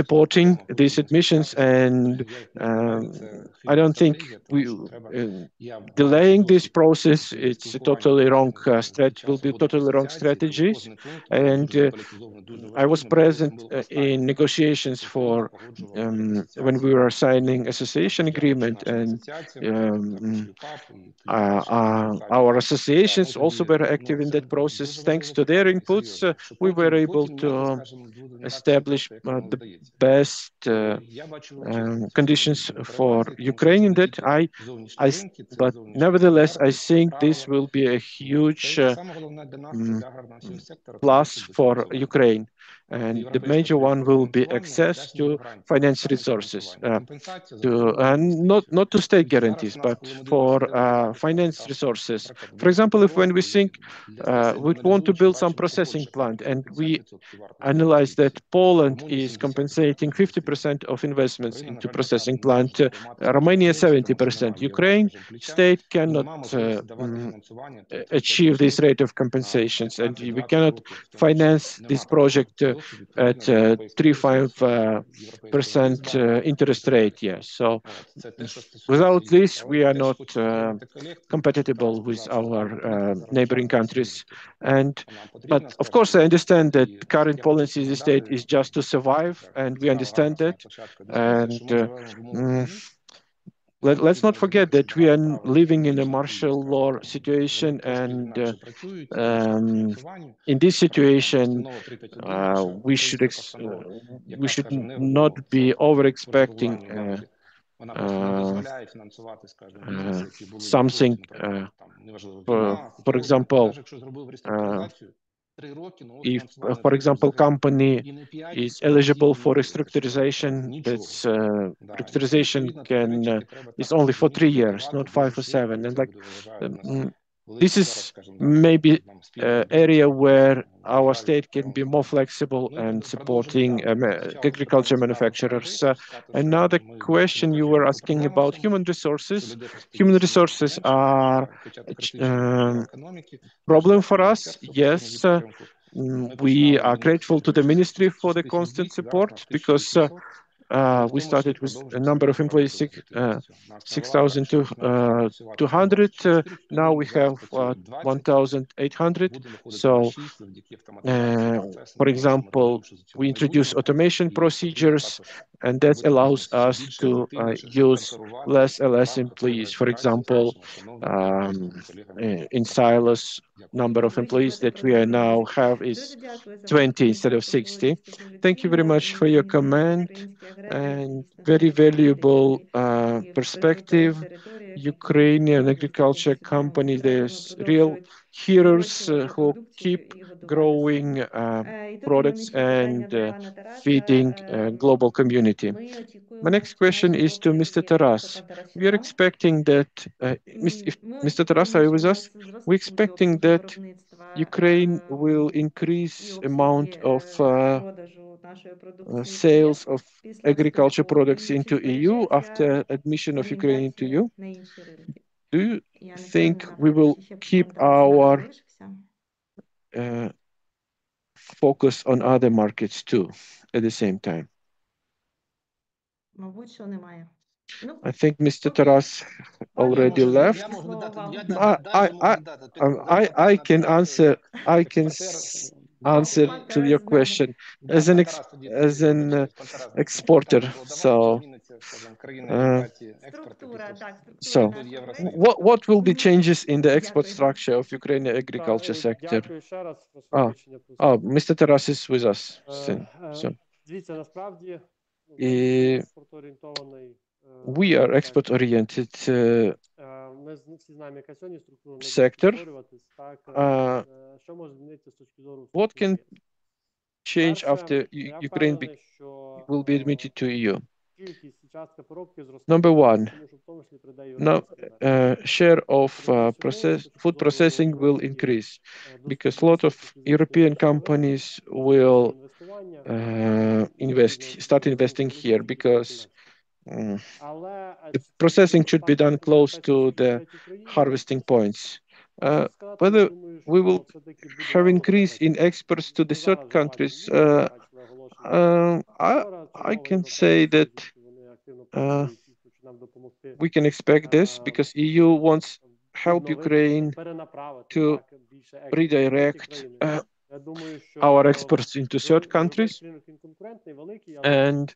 Speaker 2: supporting these admissions, and I don't think we delaying this process. It's a totally wrong will be totally wrong strategies. And I was present in negotiations for when we were signing association agreement, and our associations also were active in that process. Thanks to their inputs, we were able to establish the best conditions for Ukraine in that. But nevertheless, I think this will be a huge plus for Ukraine. And the major one will be access to finance resources, and not to state guarantees, but for finance resources. For example, if when we think we want to build some processing plant, and we analyze that Poland is compensating 50% of investments into processing plant, Romania 70%. Ukraine state cannot achieve this rate of compensations, and we cannot finance this project at 3-5% interest rate. Yes, so without this, we are not compatible with our neighboring countries. But of course, I understand that the current policy of the state is just to survive, and we understand that. And let's not forget that we are living in a martial law situation, and in this situation, we should not be over expecting something. For example, if, for example, company is eligible for restructurization, that's restructurization is only for 3 years, not 5 or 7. And this is maybe area where our state can be more flexible and supporting agriculture manufacturers. Another question you were asking about human resources. Human resources are problem for us. Yes, we are grateful to the ministry for the constant support, because we started with a number of employees, 6,200. Now we have 1,800. So, for example, we introduce automation procedures, and that allows us to use less and less employees. For example, in silos, number of employees that we are now have is 20 instead of 60. Thank you very much for your comment, and very valuable perspective. Ukrainian agriculture companies, there's real heroes who keep growing products and feeding global community. My next question is to Mr. Taras. We are expecting that, if Mr. Taras, are you with us? We're expecting that Ukraine will increase amount of sales of agriculture products into EU after admission of Ukraine into EU. Do you think we will keep our focus on other markets too at the same time? I think Mr. Taras already left. I can answer. answer to your question as an exporter. So, what will be changes in the export structure of Ukrainian agriculture sector? Mr. Taras is with us.
Speaker 6: Дивіться, насправді
Speaker 2: we are export oriented
Speaker 6: ми всі знаємо, яка сьогодні структура не
Speaker 2: sector.
Speaker 6: буде повторюватись, так? Що може змінитися з точки зору
Speaker 2: What can
Speaker 6: структури?
Speaker 2: change after
Speaker 6: Я
Speaker 2: Ukraine
Speaker 6: впевнений, що
Speaker 2: will be admitted to EU?
Speaker 6: кількість і частка поробки зросте,
Speaker 2: Number one,
Speaker 6: тому що в тому числі прийде
Speaker 2: now
Speaker 6: європейський ринок.
Speaker 2: share of food processing will increase because a lot of European companies will start investing here because the processing should be done close to the harvesting points. Whether we will have increase in exports to the third countries, I can say that we can expect this because EU wants help Ukraine to redirect our exports into third countries. And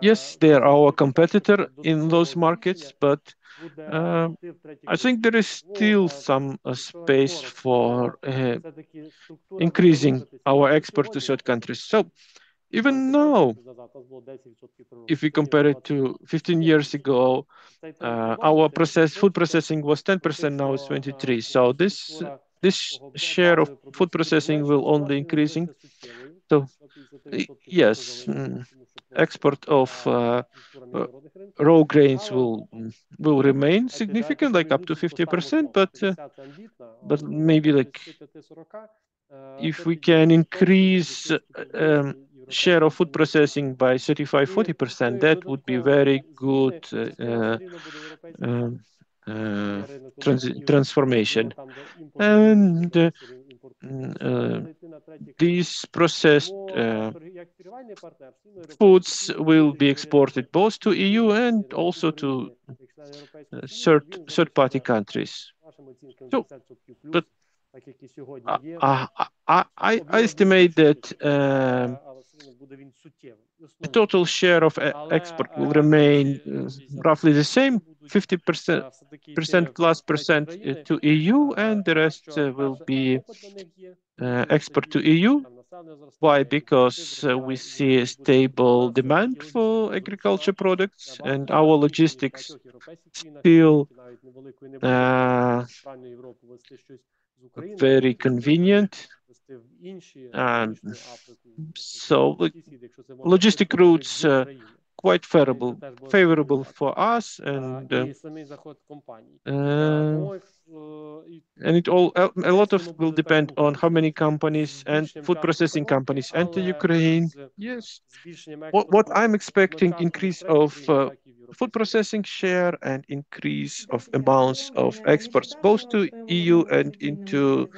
Speaker 2: yes, they are our competitor in those markets, but I think there is still some space for increasing our export to third countries. So even now, if we compare it to 15 years ago, our food processing was 10%, now it's 23%. So this share of food processing will only increasing. So yes, export of raw grains will remain significant, like up to 50%, but maybe like if we can increase share of food processing by 35-40%, that would be very good transformation. And these processed foods will be exported both to EU and also to third-party countries. So, but I estimate that the total share of export will remain roughly the same, 50% plus to EU, and the rest will be export to EU. Why? Because we see a stable demand for agriculture products, and our logistics still very convenient. So logistic routes quite favorable for us, and a lot of will depend on how many companies and food processing companies enter Ukraine. Yes, what I'm expecting increase of food processing share and increase of amounts of exports both to EU and into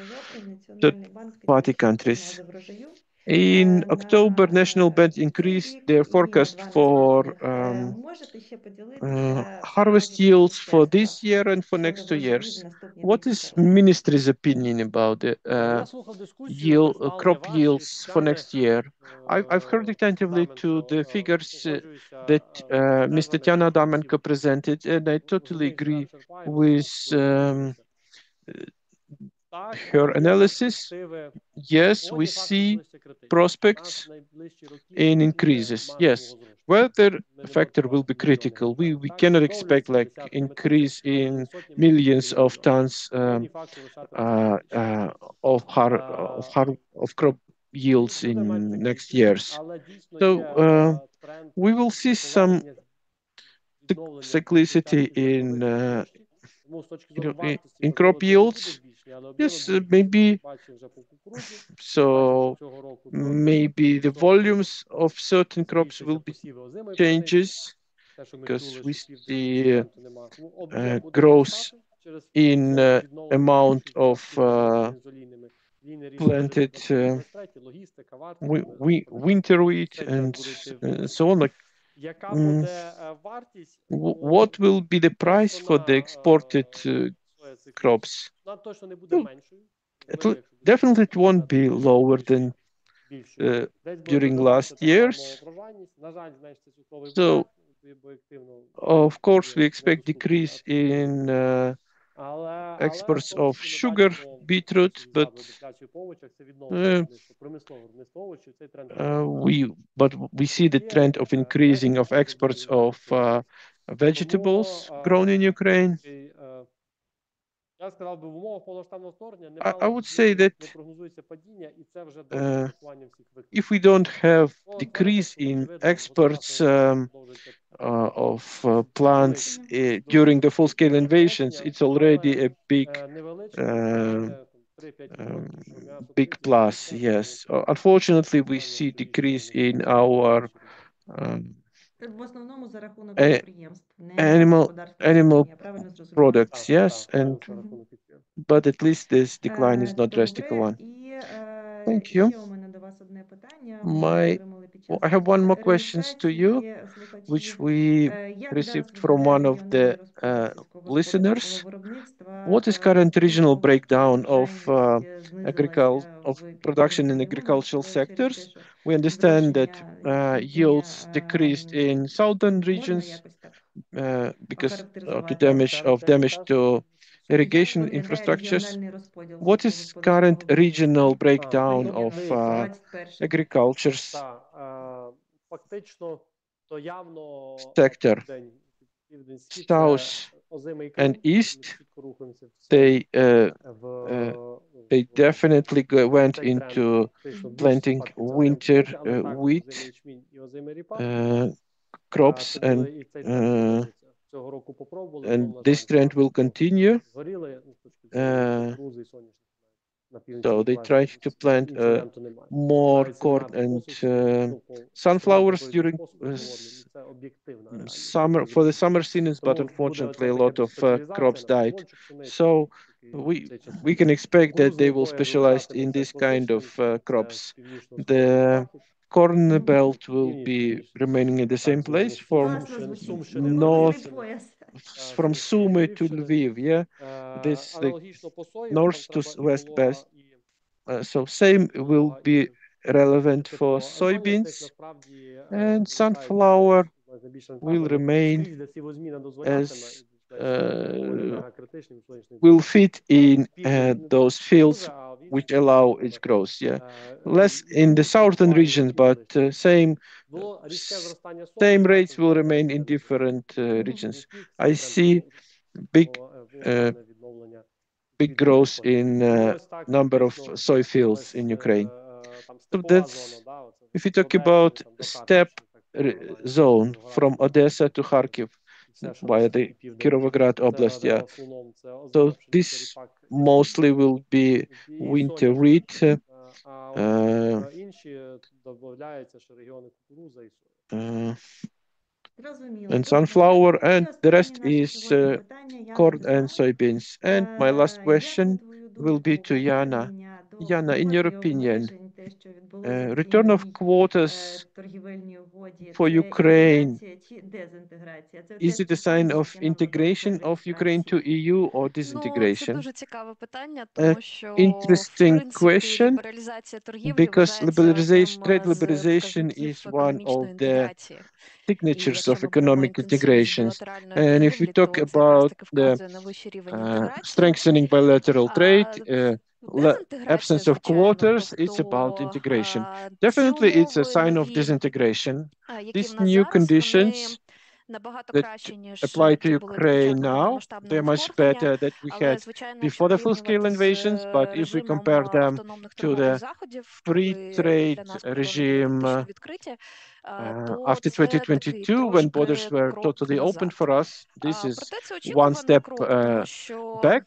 Speaker 2: third-party countries. In October, National Bank increased their forecast for harvest yields for this year and for next 2 years. What is Ministry's opinion about the crop yields for next year? I've heard attentively to the figures that Ms. Tetiana Adamenko presented, and I totally agree with her analysis. Yes, we see prospects in increases. Yes, weather factor will be critical. We cannot expect like increase in millions of tons of crop yields in next years. So we will see some cyclicity in crop yields. Yes, maybe so. Maybe the volumes of certain crops will be changes because we see growth in amount of planted winter wheat and so on. Like, what will be the price for the exported crops? Definitely it won't be lower than during last years. So, of course, we expect decrease in exports of sugar, beetroot, but we see the trend of increasing of exports of vegetables grown in Ukraine. I would say that if we don't have decrease in exports of plants during the full-scale invasions, it's already a big plus. Yes. Unfortunately, we see decrease in our
Speaker 4: В основному за рахунок
Speaker 2: a-
Speaker 4: підприємств, не господарства
Speaker 2: animal
Speaker 4: всередині. Я правильно зрозуміла?
Speaker 2: products, yes, but at least this decline is not drastic
Speaker 4: Добре.
Speaker 2: one.
Speaker 4: І
Speaker 2: Thank you.
Speaker 4: ще у мене до вас одне питання. Ми отримали під час
Speaker 2: I have one more questions to you,
Speaker 4: реєстрації слухачів.
Speaker 2: which we
Speaker 4: Як
Speaker 2: received
Speaker 4: зараз
Speaker 2: from one
Speaker 4: виглядає
Speaker 2: of the
Speaker 4: регіональний розподіл сільськогосподарського
Speaker 2: listeners.
Speaker 4: виробництва?
Speaker 2: What is current regional
Speaker 4: Чому
Speaker 2: breakdown of
Speaker 4: знизилася
Speaker 2: production in
Speaker 4: в
Speaker 2: agricultural
Speaker 4: через
Speaker 2: sectors?
Speaker 4: те, що
Speaker 2: We understand that
Speaker 4: збільшення
Speaker 2: yields decreased in southern
Speaker 4: можна
Speaker 2: regions
Speaker 4: якось так
Speaker 2: because
Speaker 4: охарактеризувати?
Speaker 2: of damage to irrigation
Speaker 4: Як виглядає
Speaker 2: infrastructures.
Speaker 4: регіональний розподіл
Speaker 2: What is current
Speaker 4: сільськогосподарського
Speaker 2: regional
Speaker 4: виробництва
Speaker 2: breakdown of
Speaker 4: порівняно з 21
Speaker 2: agriculture's
Speaker 6: Фактично, то явно
Speaker 2: sector?
Speaker 6: південь, схід,
Speaker 2: South
Speaker 6: озимий
Speaker 2: and
Speaker 6: Крим,
Speaker 2: east,
Speaker 6: чітко рухаємося
Speaker 2: they definitely went
Speaker 6: цей тренд,
Speaker 2: into
Speaker 6: фактично більше
Speaker 2: planting
Speaker 6: симпатики за
Speaker 2: winter
Speaker 6: озимий, але також
Speaker 2: wheat
Speaker 6: озимий ячмінь і озимий ріпак.
Speaker 2: crops,
Speaker 6: Тому і цей тренд продовжується. Цього року попробували, але,
Speaker 2: and
Speaker 6: на
Speaker 2: this
Speaker 6: жаль,
Speaker 2: trend will continue.
Speaker 6: згоріли, з точки зору кукурузи і соняшника.
Speaker 2: So they try to plant more corn and sunflowers during summer for the summer seasons, but unfortunately a lot of crops died. So we can expect that they will specialize in this kind of crops. The corn belt will be remaining in the same place from north, from Sumy to Lviv. Yeah, this the north to west. So same will be relevant for soybeans, and sunflower will remain as will fit in those fields which allow its growth. Yeah, less in the southern regions, but same rates will remain in different regions. I see big growth in number of soy fields in Ukraine. So that's, if you talk about steppe zone from Odessa to Kharkiv via the Kirovograd Oblast, yeah. So this mostly will be winter wheat, and sunflower, and the rest is corn and soybeans. And my last question will be to Iana. Iana, in your opinion, return of quotas for Ukraine, is it a sign of integration of Ukraine to EU or
Speaker 7: Ну, це
Speaker 2: disintegration?
Speaker 7: дуже цікаве питання, тому що, в
Speaker 2: Interesting
Speaker 7: принципі,
Speaker 2: question,
Speaker 7: лібералізація торгівлі
Speaker 2: because
Speaker 7: вважається
Speaker 2: trade
Speaker 7: одним з
Speaker 2: liberalization
Speaker 7: показників
Speaker 2: is one of
Speaker 7: економічної
Speaker 2: the
Speaker 7: інтеграції. І
Speaker 2: signatures
Speaker 7: якщо
Speaker 2: of
Speaker 7: ми беремо
Speaker 2: economic
Speaker 7: інтенсивність
Speaker 2: integrations.
Speaker 7: білатеральної
Speaker 2: And if we
Speaker 7: торгівлі,
Speaker 2: talk
Speaker 7: то це якраз
Speaker 2: about
Speaker 7: таки
Speaker 2: the
Speaker 7: вказує на вищий рівень інтеграції.
Speaker 2: strengthening bilateral trade,
Speaker 7: Дезінтеграція,
Speaker 2: absence of
Speaker 7: звичайно,
Speaker 2: quotas, it's about
Speaker 7: тобто
Speaker 2: integration.
Speaker 7: ці
Speaker 2: Definitely, it's a
Speaker 7: умови
Speaker 2: sign of
Speaker 7: нові,
Speaker 2: disintegration.
Speaker 7: які в
Speaker 2: These
Speaker 7: нас
Speaker 2: new
Speaker 7: зараз, вони
Speaker 2: conditions
Speaker 7: набагато
Speaker 2: that
Speaker 7: кращі, ніж
Speaker 2: apply to
Speaker 7: які були до
Speaker 2: Ukraine
Speaker 7: початку
Speaker 2: now,
Speaker 7: повномасштабного
Speaker 2: they're much
Speaker 7: вторгнення.
Speaker 2: better that we
Speaker 7: Але,
Speaker 2: had
Speaker 7: звичайно, якщо
Speaker 2: before the full-scale
Speaker 7: порівнювати з
Speaker 2: invasions. But if we
Speaker 7: режимом
Speaker 2: compare them
Speaker 7: автономних
Speaker 2: to
Speaker 7: торгових
Speaker 2: the
Speaker 7: заходів,
Speaker 2: free
Speaker 7: коли
Speaker 2: trade
Speaker 7: для нас кордони були
Speaker 2: regime
Speaker 7: фактично відкриті, то
Speaker 2: after
Speaker 7: це такий
Speaker 2: 2022, when borders
Speaker 7: трошки
Speaker 2: were
Speaker 7: крок
Speaker 2: totally open
Speaker 7: назад.
Speaker 2: for us, this is
Speaker 7: Проте це
Speaker 2: one
Speaker 7: очікуваний
Speaker 2: step
Speaker 7: крок, тому що,
Speaker 2: back.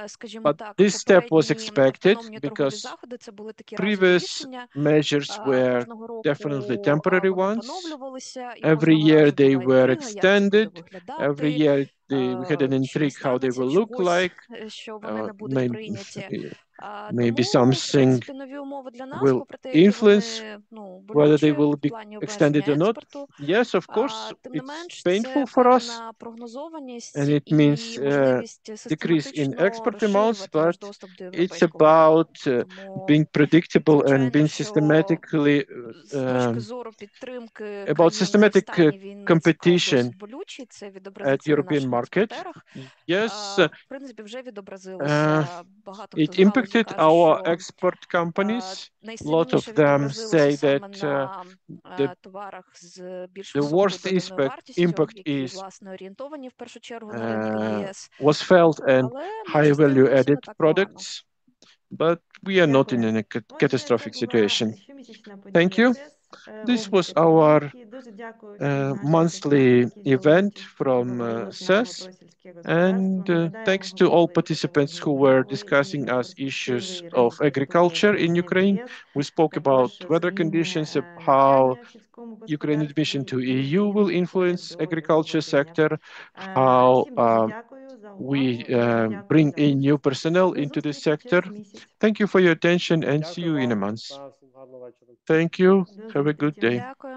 Speaker 7: скажімо
Speaker 2: But
Speaker 7: так,
Speaker 2: this step was
Speaker 7: попередні
Speaker 2: expected
Speaker 7: автономні торгові
Speaker 2: because
Speaker 7: заходи це були такі разові
Speaker 2: previous
Speaker 7: рішення.
Speaker 2: measures were
Speaker 7: Кожного року
Speaker 2: definitely temporary
Speaker 7: вони
Speaker 2: ones.
Speaker 7: поновлювалися, і
Speaker 2: Every
Speaker 7: кожного
Speaker 2: year
Speaker 7: разу
Speaker 2: they
Speaker 7: була
Speaker 2: were
Speaker 7: інтрига, як це буде
Speaker 2: extended. Every
Speaker 7: виглядати.
Speaker 2: year we had an intrigue how they will look like.
Speaker 7: що вони не будуть
Speaker 2: Maybe,
Speaker 7: прийняті.
Speaker 2: maybe
Speaker 7: Тому, в
Speaker 2: something
Speaker 7: принципі, нові умови для нас,
Speaker 2: will
Speaker 7: попри те, які
Speaker 2: influence
Speaker 7: вони,
Speaker 2: whether
Speaker 7: болючі
Speaker 2: they will
Speaker 7: в
Speaker 2: be
Speaker 7: плані
Speaker 2: extended
Speaker 7: обмеження
Speaker 2: or not.
Speaker 7: експорту,
Speaker 2: Yes, of course,
Speaker 7: тим не
Speaker 2: it's
Speaker 7: менш,
Speaker 2: painful
Speaker 7: це
Speaker 2: for us,
Speaker 7: певна прогнозованість
Speaker 2: and it
Speaker 7: і
Speaker 2: means
Speaker 7: можливість
Speaker 2: decrease in
Speaker 7: систематично
Speaker 2: export amounts,
Speaker 7: розширювати наш
Speaker 2: but
Speaker 7: доступ до
Speaker 2: it's
Speaker 7: європейського ринку.
Speaker 2: about
Speaker 7: Тому,
Speaker 2: being predictable and
Speaker 7: звичайно,
Speaker 2: being
Speaker 7: що
Speaker 2: systematically
Speaker 7: з точки зору підтримки
Speaker 2: about
Speaker 7: країни в
Speaker 2: systematic
Speaker 7: стані війни, це
Speaker 2: competition
Speaker 7: досить болючий, це
Speaker 2: at
Speaker 7: відобразиться на
Speaker 2: European
Speaker 7: наших
Speaker 2: market.
Speaker 7: експортерах.
Speaker 2: Yes,
Speaker 7: В принципі, вже відобразилося. Багато хто
Speaker 2: it
Speaker 7: з галузі
Speaker 2: impacted
Speaker 7: каже,
Speaker 2: our
Speaker 7: що
Speaker 2: export companies. A lot
Speaker 7: найсильніше
Speaker 2: of them
Speaker 7: відобразилося
Speaker 2: say
Speaker 7: саме
Speaker 2: that
Speaker 7: на товарах з більш
Speaker 2: the
Speaker 7: високою
Speaker 2: worst
Speaker 7: доданою вартістю,
Speaker 2: impact
Speaker 7: які,
Speaker 2: is
Speaker 7: власне, орієнтовані в першу чергу на ринки ЄС.
Speaker 2: was felt and
Speaker 7: Але
Speaker 2: high
Speaker 7: менше з тим
Speaker 2: value
Speaker 7: не все не
Speaker 2: added
Speaker 7: так погано.
Speaker 2: products, but we are not in
Speaker 4: Дякую.
Speaker 2: a
Speaker 4: Отже,
Speaker 2: catastrophic
Speaker 4: це була
Speaker 2: situation.
Speaker 4: щомісячна
Speaker 2: Thank
Speaker 4: подія
Speaker 2: you.
Speaker 4: ЦЕС,
Speaker 2: This
Speaker 4: огляд
Speaker 2: was our
Speaker 4: економіки. Дуже дякую всім нашим
Speaker 2: monthly
Speaker 4: учасникам, які взяли
Speaker 2: event
Speaker 4: участь і
Speaker 2: from
Speaker 4: говорили з нами
Speaker 2: CES.
Speaker 4: про сільське господарство.
Speaker 2: And
Speaker 4: Нагадаємо,
Speaker 2: thanks to all
Speaker 4: говорили
Speaker 2: participants
Speaker 4: сьогодні
Speaker 2: who
Speaker 4: про
Speaker 2: were
Speaker 4: новий
Speaker 2: discussing us issues
Speaker 4: інфраструктурний
Speaker 2: of
Speaker 4: ринок
Speaker 2: agriculture in
Speaker 4: електроенергії
Speaker 2: Ukraine.
Speaker 4: в ЄС,
Speaker 2: We spoke about
Speaker 4: також
Speaker 2: weather
Speaker 4: зміни
Speaker 2: conditions, how
Speaker 4: навчання в сільському
Speaker 2: Ukraine admission to
Speaker 4: господарстві і
Speaker 2: EU will
Speaker 4: зміни
Speaker 2: influence
Speaker 4: до
Speaker 2: agriculture
Speaker 4: його
Speaker 2: sector,
Speaker 4: ведення.
Speaker 2: how
Speaker 4: Всім дуже дякую за увагу
Speaker 2: we
Speaker 4: і дякую
Speaker 2: bring
Speaker 4: за
Speaker 2: in new
Speaker 4: участь.
Speaker 2: personnel
Speaker 4: До
Speaker 2: into this
Speaker 4: зустрічі
Speaker 2: sector.
Speaker 4: через місяць.
Speaker 2: Thank you for your attention and see
Speaker 6: Дякую
Speaker 2: you in a
Speaker 6: вам
Speaker 2: month.
Speaker 6: та всім гарного вечора.
Speaker 2: Thank you.
Speaker 4: До
Speaker 2: Have a good
Speaker 4: зустрічі.
Speaker 2: day.
Speaker 7: Дякую.